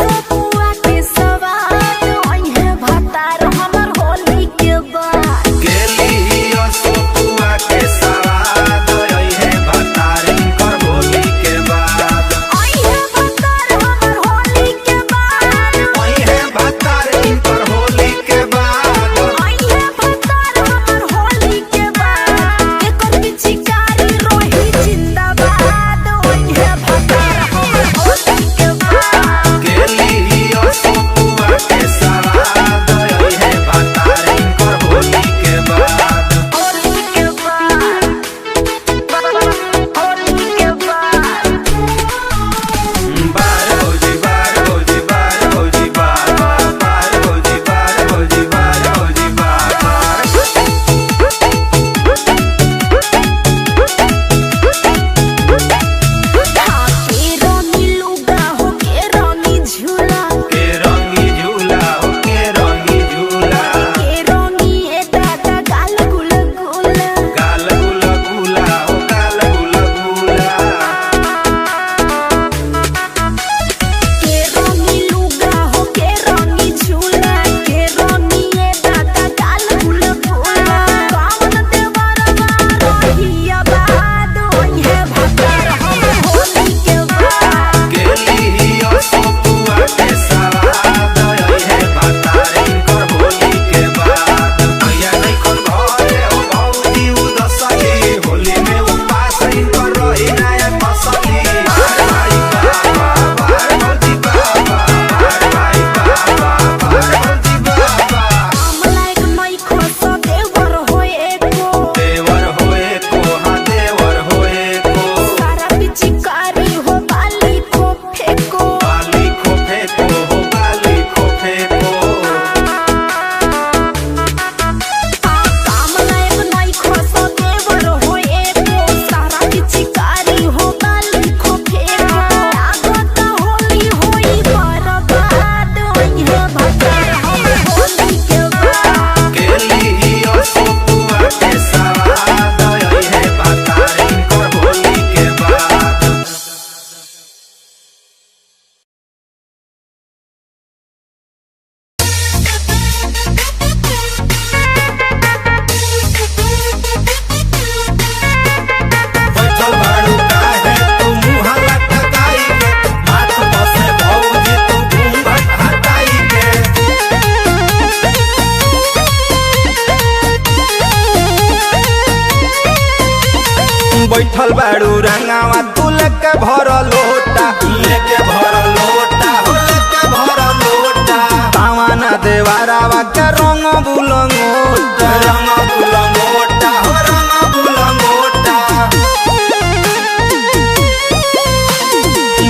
बैठल बाड़ू रंगावा तू लेके भर लोटा लेके भर लोटा हो लेके भर लोटा तावाना देवारावा के रंग बुलंगोटा रंग बुलंगोटा हो रंग बुलंगोटा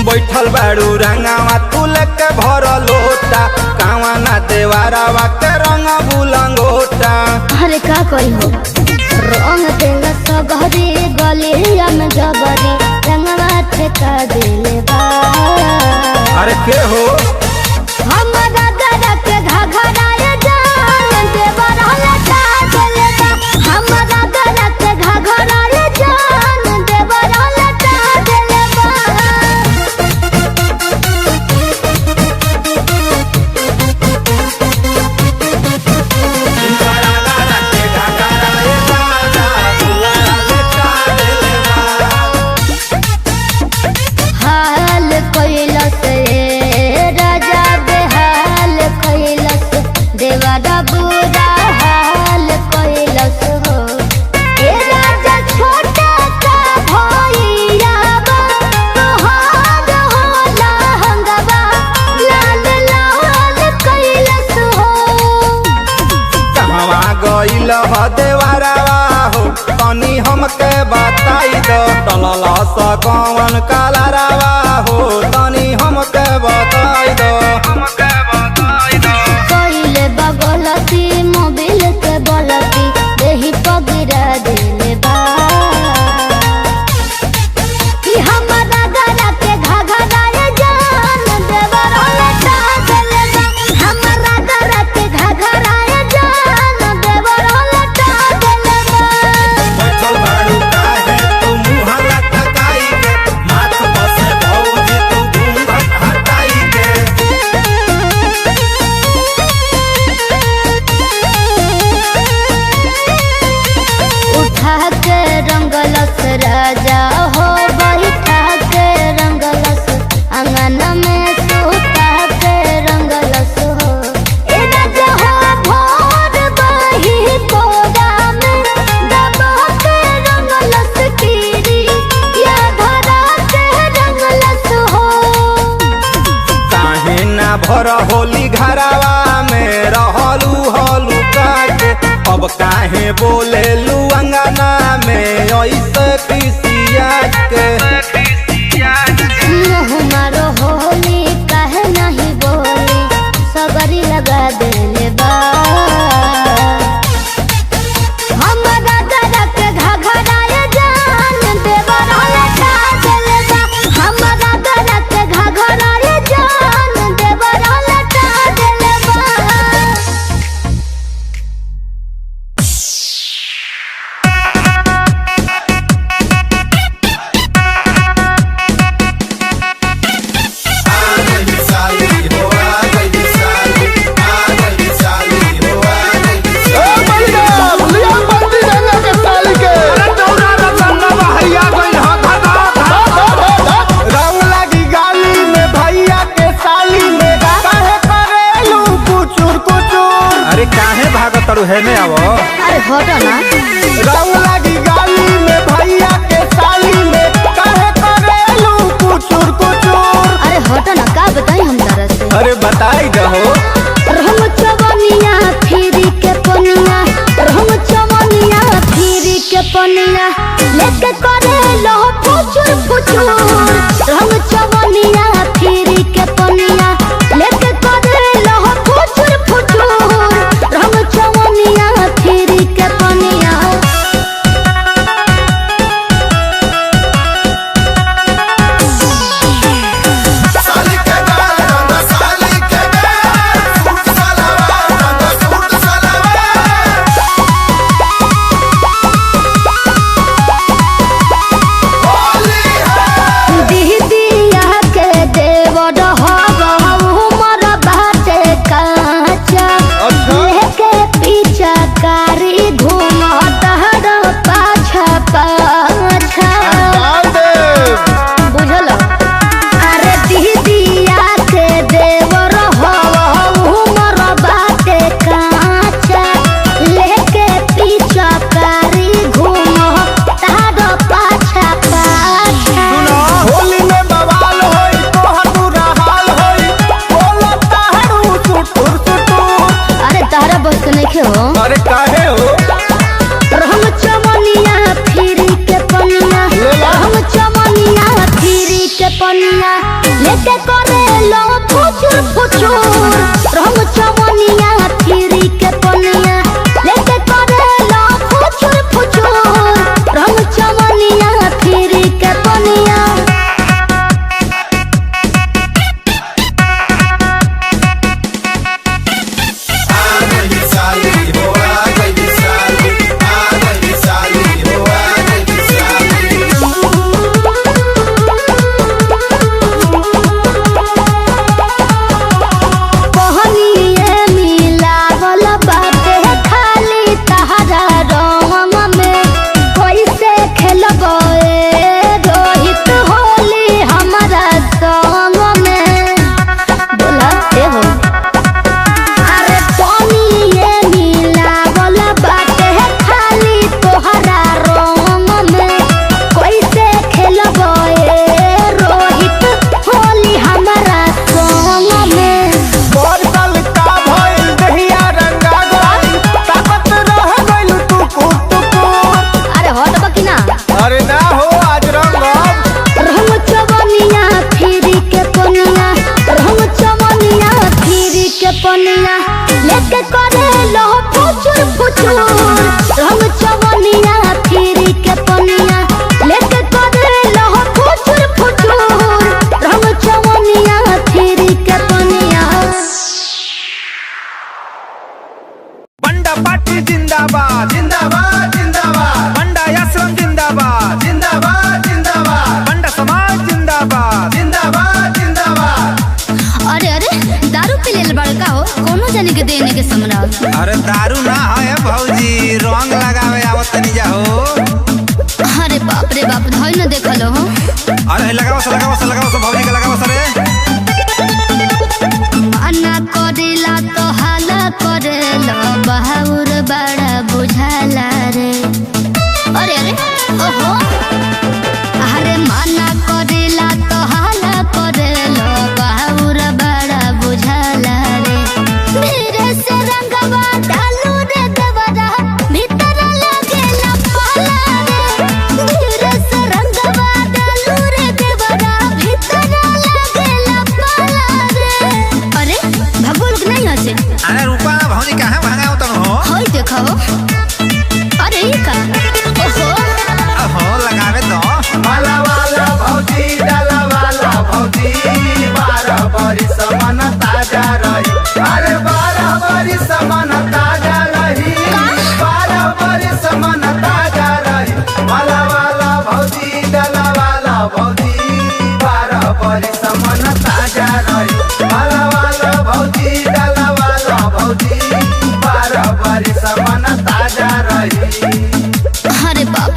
बैठल बाड़ू रंगावा तू लेके भर लोटा कावाना देवारावा के रंग बुलंगोटा। अरे का करी हो रंग देला सगरी गलिया में जबरी रंगवा ठेका देले बा। अरे के हो हमरा गरा के घघराए जान देवर लटा देले बा। हमरा गरा के घघराए जान देवर लटा देले बा। हाल कैलस राजा बेहाल कैलस देवरा बुरा हाल कैलस हो। ए राजा छोटा का भैया बा तोहार होला हंगवा लाल लाल कैलस हो। कहवा गइल ह देवारावा हो तनी हमके बताई दो टलल स कौन कालारावा हो तनी हमके बताई दो हमके बताई दो। कइले बगलती मोबिल के बलती देही पगिरा देले बा। कि हमरा गरा के घघराए जान देवर लटा देले बा। हमरा गरा के घघराए जान देवर लटा देले बा। बैठल बाड़ू काहे तू मुँह लटकाई के माथ बसे भौजी तू घूंघट हटाई के। उठा के रंगलस राजा हो बैठा के रंगलस अंगन में सुता के रंगलस हो। ए राजा हो भोर बही कोरा में दबा के रंगलस कीरी या धरा के रंगलस हो। काहे ना भर होली घरावा में रहलू हलू काके अब काहे बोलेलू अंगना में ऐसे किसिया के। मुँह मारो होली काहे नहीं बोली सगरी लगा देले बा। हमरा गरा के घघराए जान देवर लटा देले बा। हमरा गरा के घघराए जान देवर लटा देले बा। रंग लगी गाली में भैया के साली में काहे करेलू कुचुर कुचुर। अरे काहे भागत तारू है में आवो अरे हटो ना। रंग लगी गाली में भैया के साली में काहे करेलू कुचुर कुचुर। अरे हटो ना का बताई हम तरह से। अरे बताई दहो रंग चवनिया फिरी के पनिया रंग चवनिया फिरी के पनिया लेके करे लो फुचुर फुचुर। रंग चवनिया फिरी के पनिया लेके करे लो फुचुर फुचुर। रंग चवनिया फिरी के पनिया। साली के गाल रंग साली के गाल सूट सलवार रंग सूट सलवार। होली है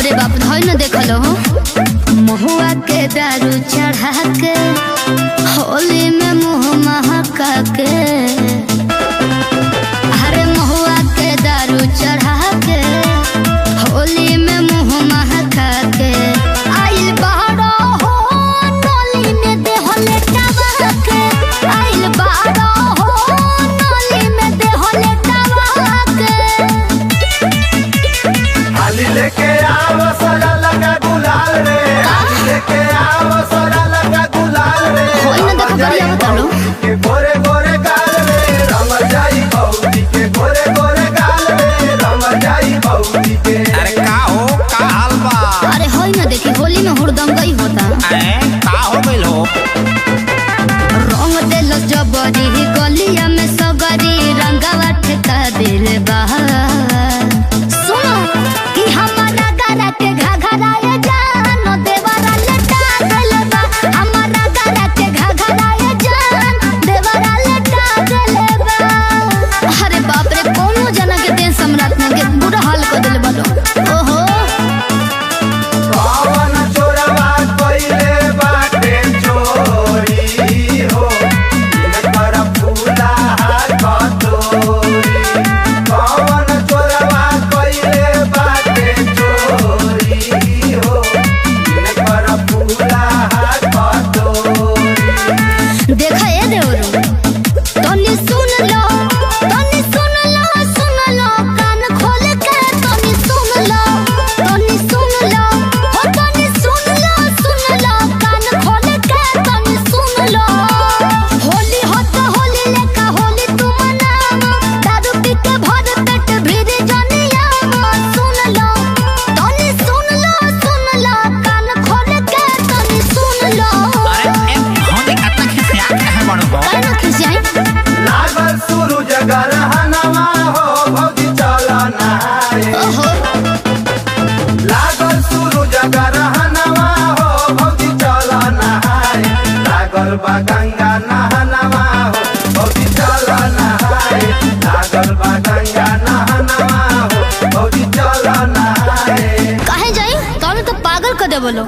अरे बाप धोई न देखल हो महुआ के दारू चढ़ा के होली में मुँह महका के अरे महुआ के दारू चढ़ा के होली में मुँह महका के आइल बाड़ा हो नली में देह लेटावा के आइल बाड़ा हो नली में देह लेटावा के हाली लेके आओ सरा लगा गुलाल रे हाली लेके आओ सरा लगा गुलाल रे होई न देखो बढ़िया बतालो के गोरे गोरे गाल रे रंग जाई भौजी के गोरे गोरे गाल रे रंग जाई भौजी के अरे का हो का हाल बा अरे होई न देखी होली में हुड़दंगई होता का हो गइल हो रंग देल जबरी गलिया में सगरी रंगवा ठेका दिल बा सुनो कि हमारा गारा के घघराए जान देवरा लटा दिल बा हमारा गारा के घघराए जान देवरा लटा दिल बा अरे बाप रे कोनो जना के देश सम्राट ने के बुरा हाल कर दिल बलो ओहो पवन चोरवा कइले बाटे चोरी हो इनकर फूला कतोरी पवन चोरवा कइले बाटे चोरी हो इनकर फूला कतोरी देखा ये देवरू तनी सुन लो कान खोल के तनी सुन लो हो तनी सुन लो कान खोल के तनी सुन लो होली हो तो होली लेका होली तू मनावा दारू पी के भर पेट भीड़ जनिया सुन लो तनी सुन लो कान खोल के तनी सुन लो अरे होने कतना खिसिया के है बड़ हो काहे न खिसियाई लागल सूरज गरहनवा हो भौजी चल नहाए ओहो लागल सूरज गरहनवा हो भौजी चल नहाए लागल बा गंगा नहनवा हो भौजी चल नहाए लागल बा गंगा नहनवा हो भौजी चल नहाए काहे जाई तोने तो पागल कर दे बोलो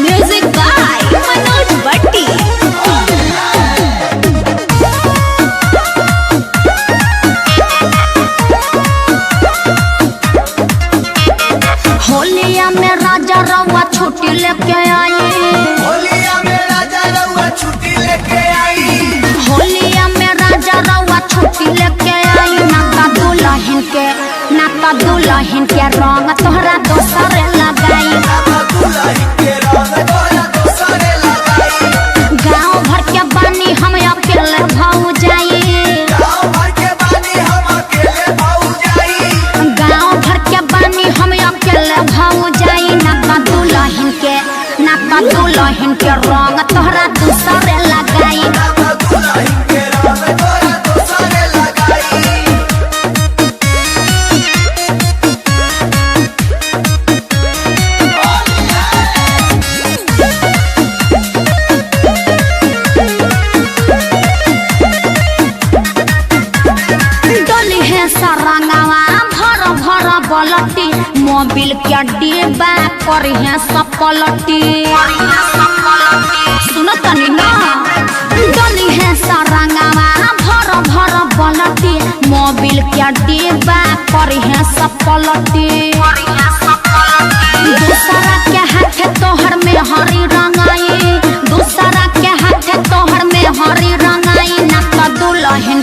म्यूजिक बाय मनोज भट्टी होलिया में राजा रवा छुट्टी लेके आई होलिया में राजा रउआ छुट्टी लेके आई होलिया में राजा रवा छुट्टी लेके आई नाता दुल्हन के रंग तोहरा दोसरे लगाई गाँव भर के बानी हम अकेले भाऊ जाई गाँव भर के बानी हम अकेले भाऊ जाई नाता दुल्हन के रंग तोहरा दोसरे लगाई डोली है सरंगवा भर भर बलटी मोबिल के डिब्बा करी है सपलटी सुनो तनी ना डोली है सरंगवा भर भर बलटी मोबिल के डिब्बा करी है सपलटी दूसरा के हाथ तोहर में हरी रंगाई दूसरा के हाथ तोहर में हरी रंगाई नाता दुल्हन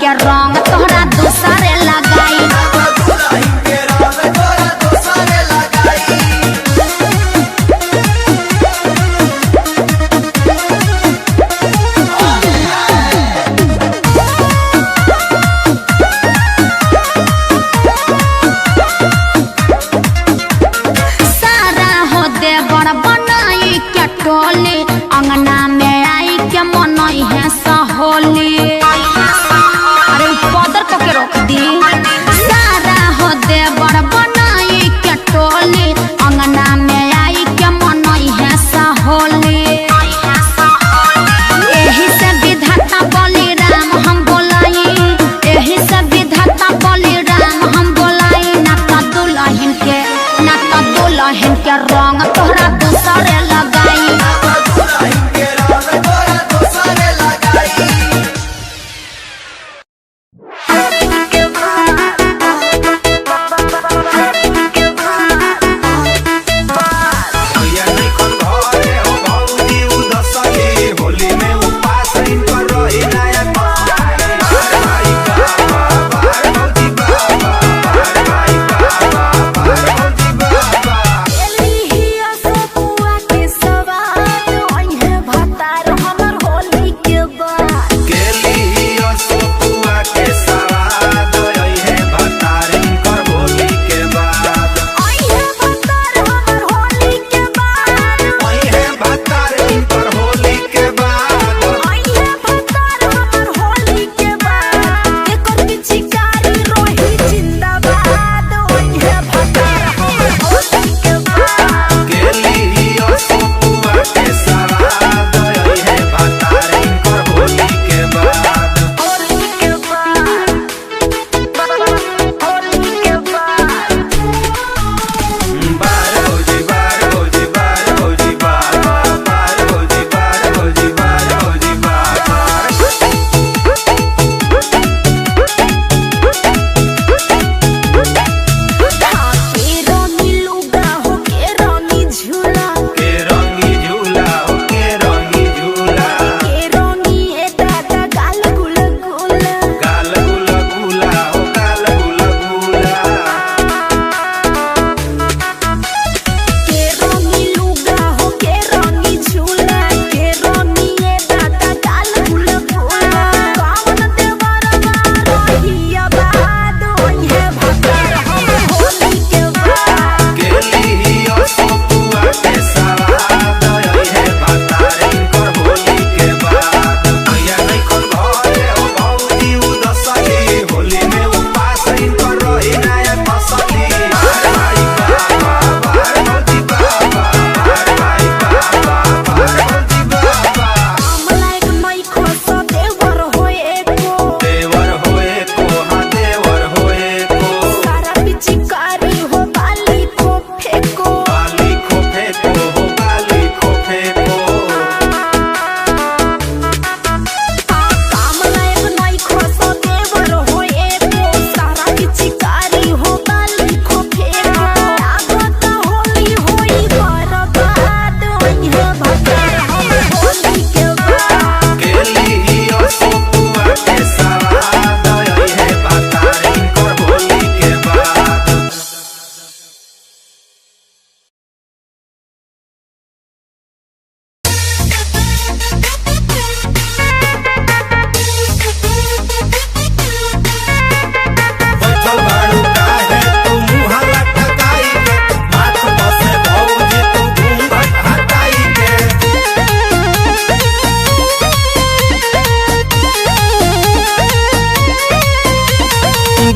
के रंग तोहरा दूसरे लगाई रंग तोहरा दूसरे लगाई।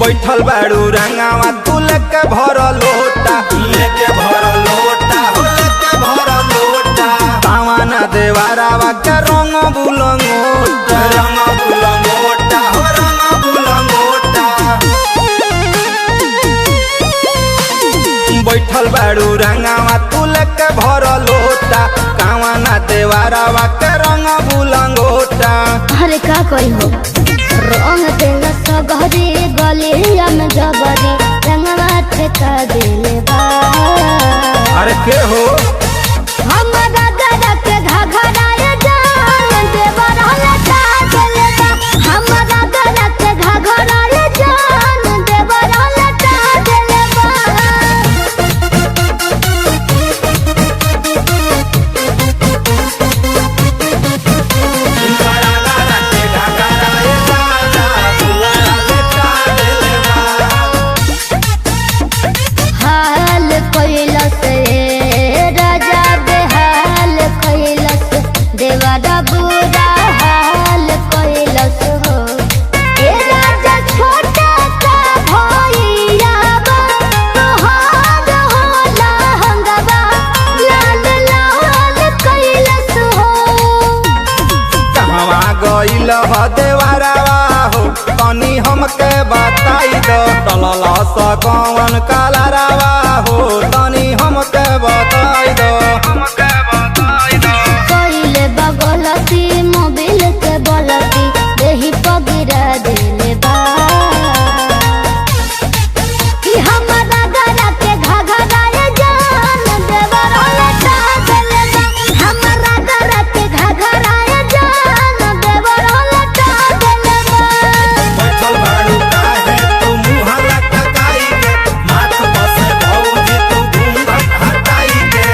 बैठल बाड़ू रंगावा तू लेके भर लोटा, लेके भर लोटा, हो लेके भर लोटा। पावाना देवारावा के रंग बुलंगोटा, रंग बुलंगोटा, हो रंग बुलंगोटा। बैठल बाड़ू रंगावा तू लेके भर लोटा, कावाना देवारावा के रंग बुलंगोटा। अरे का करी हो रंग तेल सगरी गलिया में जबरी रंगवा ठेका देले बा। अरे के हो हमरा गरा के घघराए जान देवर लटा देले बा। हमरा गरा के घघराए जान देवर लटा देले बा। हाल कैलस राजा बेहाल कैलस देवरा बुरा हाल कैलस हो। ए राजा छोटा का भैया बा तोहार होला हंगवा लाल लाल कैलस हो। कहवा गइल ह देवरावा हो तनी हमके बताई दो, टलल स कौन कलरावा हो तनी हमके बताई दो कइले बगलती मोबिल के बलती देही पगिरा देले बा कि हमरा गरा के घघराए जान देवर लटा देले बा हमरा गरा के घघराए जान देवर लटा देले बा बैठल बाड़ू काहे तू मुँह लटकाई के माथ बसे भौजी तू घूंघट हटाई के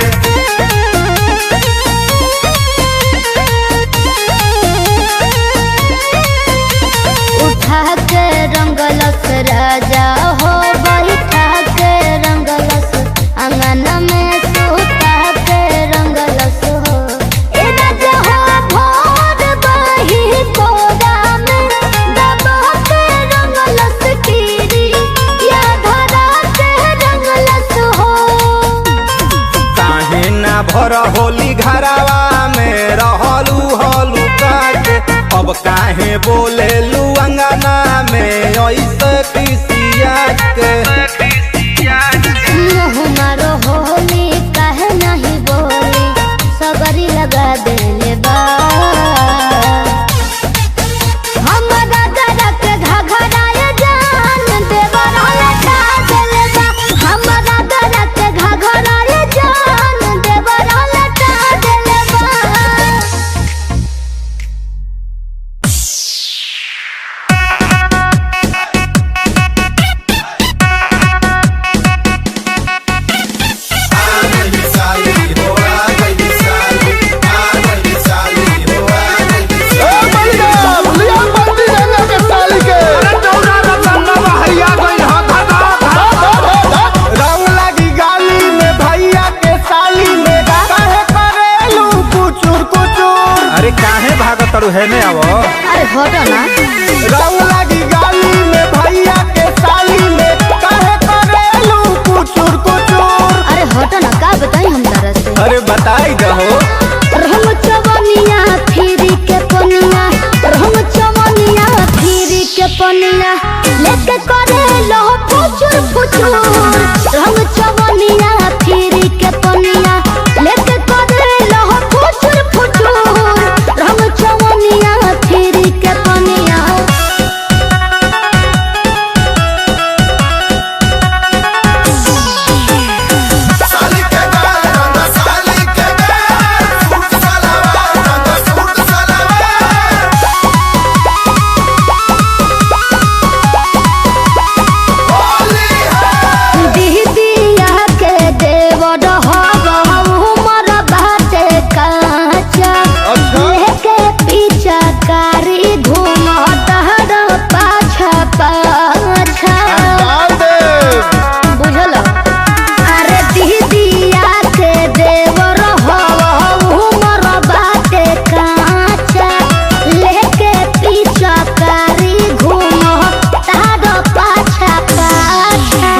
उठा के रंगलस राजा हो बैठा के रंगलस अंगन में सुता के रंगलस हो ए राजा हो भोर बही तोरा में दबा के रंगलस कीरी या धरा के रंगलस हो काहे ना भर होली घरावा में रहलू हलू काटे अब काहे बोलेलू अंगना में ऐसे किसिया के मुँह मारो होली काहे नहीं बोली सगरी लगा देले बा हमरा गरा के घघराए जान देवर लटा देले बा हमरा गरा के घघराए जान देवर लटा देले बा रंग लगी गाली में भैया के साली में काहे करेलू कुचुर कुचुर अरे काहे भागत तड़ू है ने अब अरे हटो ना रंग लगी गाली में भैया के साली में काहे करेलू कुचुर कुचुर अरे हटो ना का बताई हम तरह से अरे बताई दहो रहम चवनिया फिरी के पनिया रहम चवनिया फिरी के पनिया लेके करे लो फुचुर फुचुर रहम चवनिया फिरी के पनिया लेके करे लो फुचुर फुचुर रहम चवनिया फिरी के पनिया साली के गाल रंग साली के गाल सूट सलवार रंग सूट सलवार होली है दीदिया के देवर हवा उमर बाटे काचा लेके पीछा कारी घूमत हर पाछा पाछा बुझल अरे दीदिया के देवर हवा उमर बाटे काचा लेके पीछा कारी घूमत हर पाछा पाछा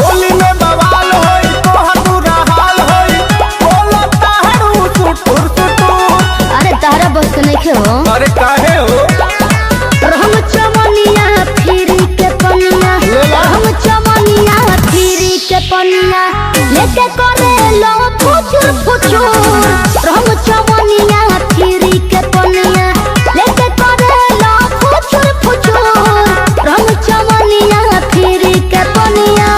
होली में बवाल होई तोहर बुरा हाल होई बोलो ताहरू सुटुर सुटुर अरे तारा बस के नहीं हो अरे काहे हो रहम चमनिया फिरी के पनिया रहम चमनिया फिरी के पनिया लेके करे लो फुचुर फुचुर रहम चमनिया फिरी के पनिया लेके करे लो फुचुर फुचुर रहम चमनिया फिरी के पनिया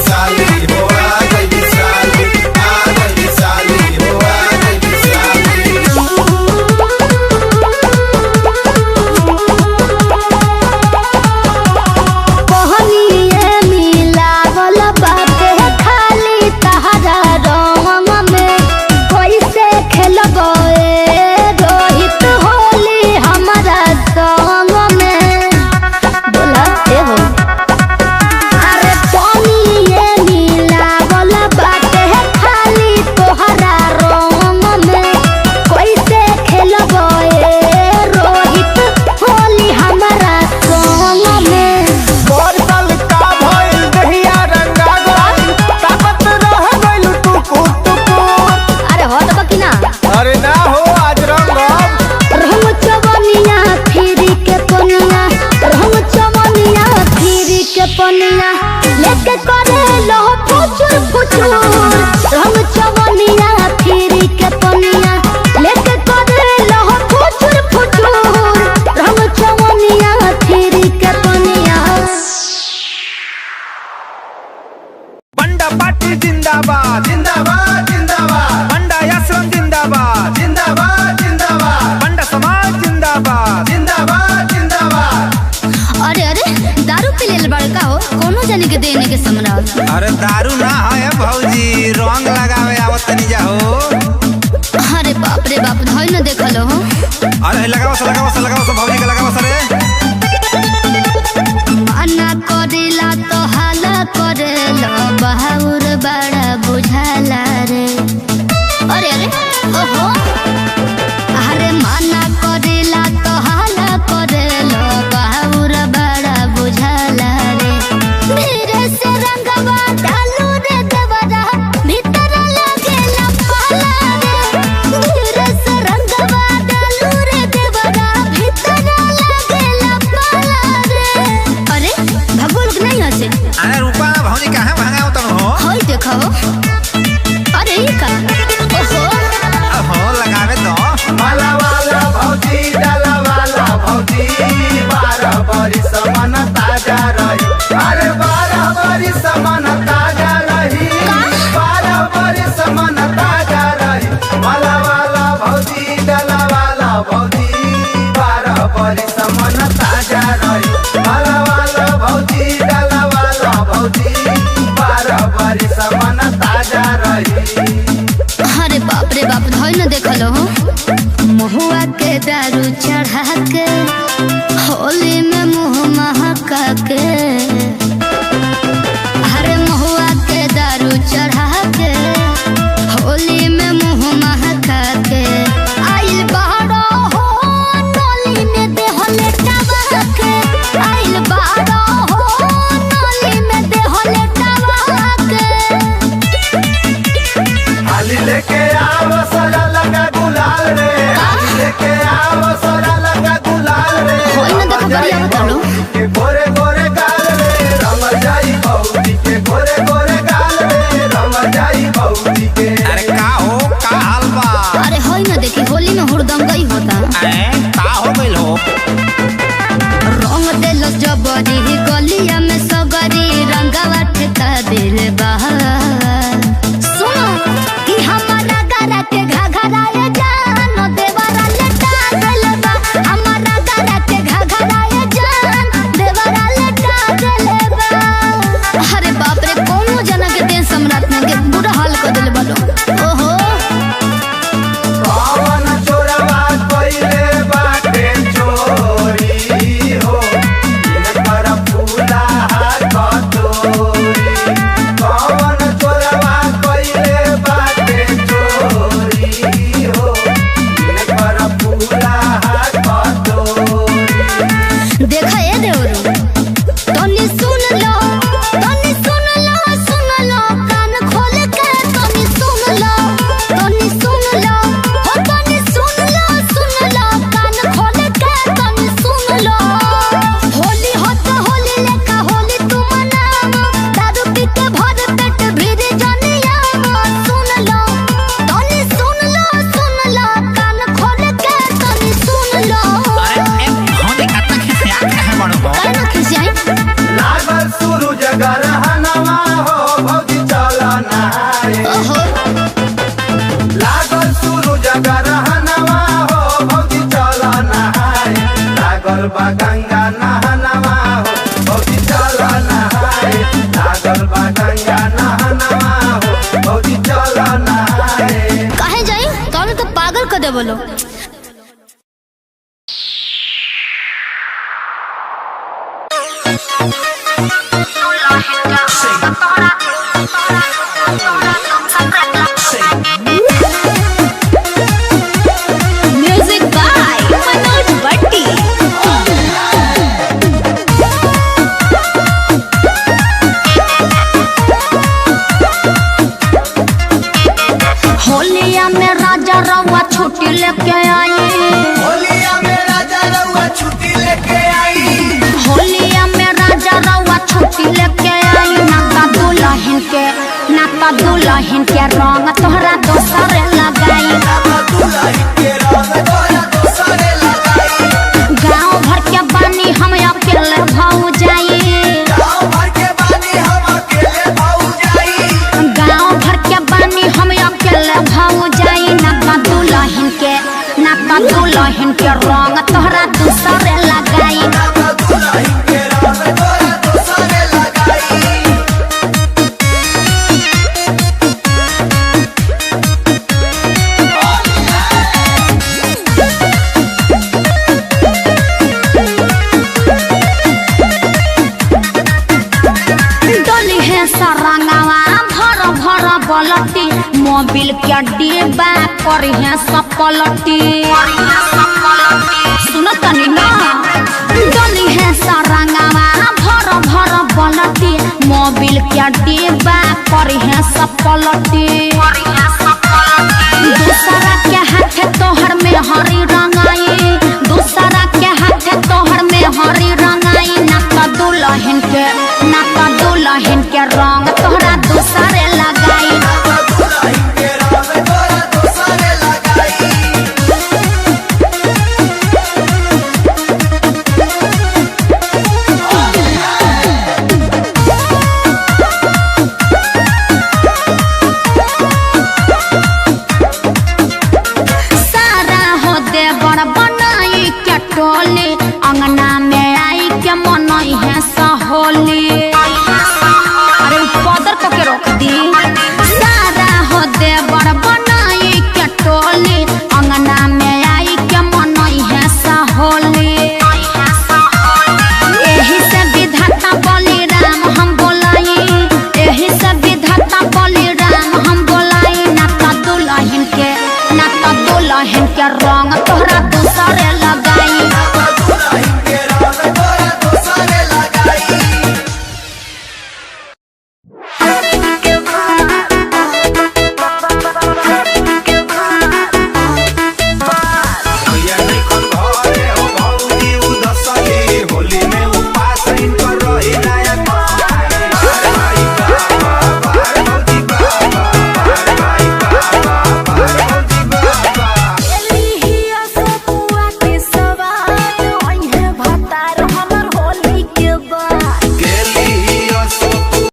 साली हो आ गई साली हो आ गई साली पहनिए के देने के सम्राट। अरे दारू ना है भौजी, रंग लगावे आवत तनी जाओ। अरे बाप रे बाप, धोई न देखलो हो। अरे लगाओ सा भौजी के लगाओ सा रे। मना करेला तो हाला करेला, बहाउर बड़ा बुझाला रे। अरे अरे ओहो, अरे मना करेला तो हाला करेला, बहाउर बड़ा बुझाला रे। धीरे से रंगवा डालू रे देवरा, भीतर लगेला पाला रे। धीरे से रंगवा डालू रे देवरा, भीतर लगेला पाला रे। अरे भगोल नहीं हसे। अरे रूपा भौजी कहां भागाओ तन हो? होई देखो। अरे ई का ओहो लगावे तो। माला वाला भौजी डाला वाला भौजी, 12 बरिस मन ताजा रही। अरे 12 बरिस मन ताजा रही, 12 बरिस मन ताजा रही। माला वाला भौजी डाला वाला भौजी, 12 बरिस मन ताजा रही। माला वाला भौजी डाला वाला भौजी, 12 बरिस मन ताजा रही। अरे बाप रे बाप, धोई न देखलो हो। महुआ के दारू चढ़ा के, होली में मुँह महका के। अरे महुआ के दारू चढ़ा के, होली में मुँह महका के। आइल बाड़ो हो नोली में देह लेटावा के। आइल बाड़ो हो नोली में देह लेटावा के। हाली लेके आओ सोरा लगा गुलाल रे, हाली लेके आओ सोरा लगा गुलाल रे। होई न देखो बढ़िया बतालो। के गोरे गोरे गाल रे, रंग जाई भौजी के गोरे गोरे गाल रे, रंग जाई भौजी के। अरे का हो, का हाल बा? अरे होई न देखी, होली में हुड़दंग गई होता। अरे का हो गइल हो? रंग देल जबरी गलिया में सगरी, रंगवा ठेका दिल बहार। सुनो कि हमारा गरा के घघराए जान, देवरा लेटा गइल बा। हमारा गरा के घघराए जान, देवरा लेटा गइल बा। अरे बाप रे, कोनो जना के देह सम्राट ने के बुरा हाल कर दिल बालो। ओहो कौन चोरवा कइले बाटे चोरी हो, इनकर फूला कतोरी। कौन चोरवा कइले बाटे चोरी हो, इनकर फूला कतोरी। देखा ए देवरू, तनी सुन लो, तनी सुन लो, सुन लो, कान खोल के तनी सुन लो, तनी सुन लो, हो तनी सुन लो, कान खोल के तनी सुन लो। होली हो तो होली लेका होली तू मनावा, दारू पी के भर पेट भीड़ जनिया। सुन लो, तनी सुन लो, कान खोल के तनी सुन लो। अरे ए भौजी कतना खिसिया है बड़ो हो? काहे न खिसियाई? लागल सूरज गरहनवा हो, भौजी चल नहाए। ओहो लागल सूरज गरहनवा हो, भौजी चल नहाए। लागल बा गंगा नहनवा हो, भौजी चल नहाए। लागल बा गंगा नहनवा हो, भौजी चल नहाए। काहे जाई? तोने तो पागल कर दे बोलो। Music by Manoj Bhatti. होलिया में राजा रवा छुट्टी लेके के डिब्बा करी है सपलटी सुनो तनी ना डली है सरंगावा भर भर बलटी मोबिल के डिब्बा करी है सपलटी दूसरा के हाथ तोहर में हरी रंगाई दूसरा के हाथ तोहर में हरी रंगाई ना का दुल्हन के रंग तोहरा दूसरे लगाई अंगना में आई के मनई है सहोली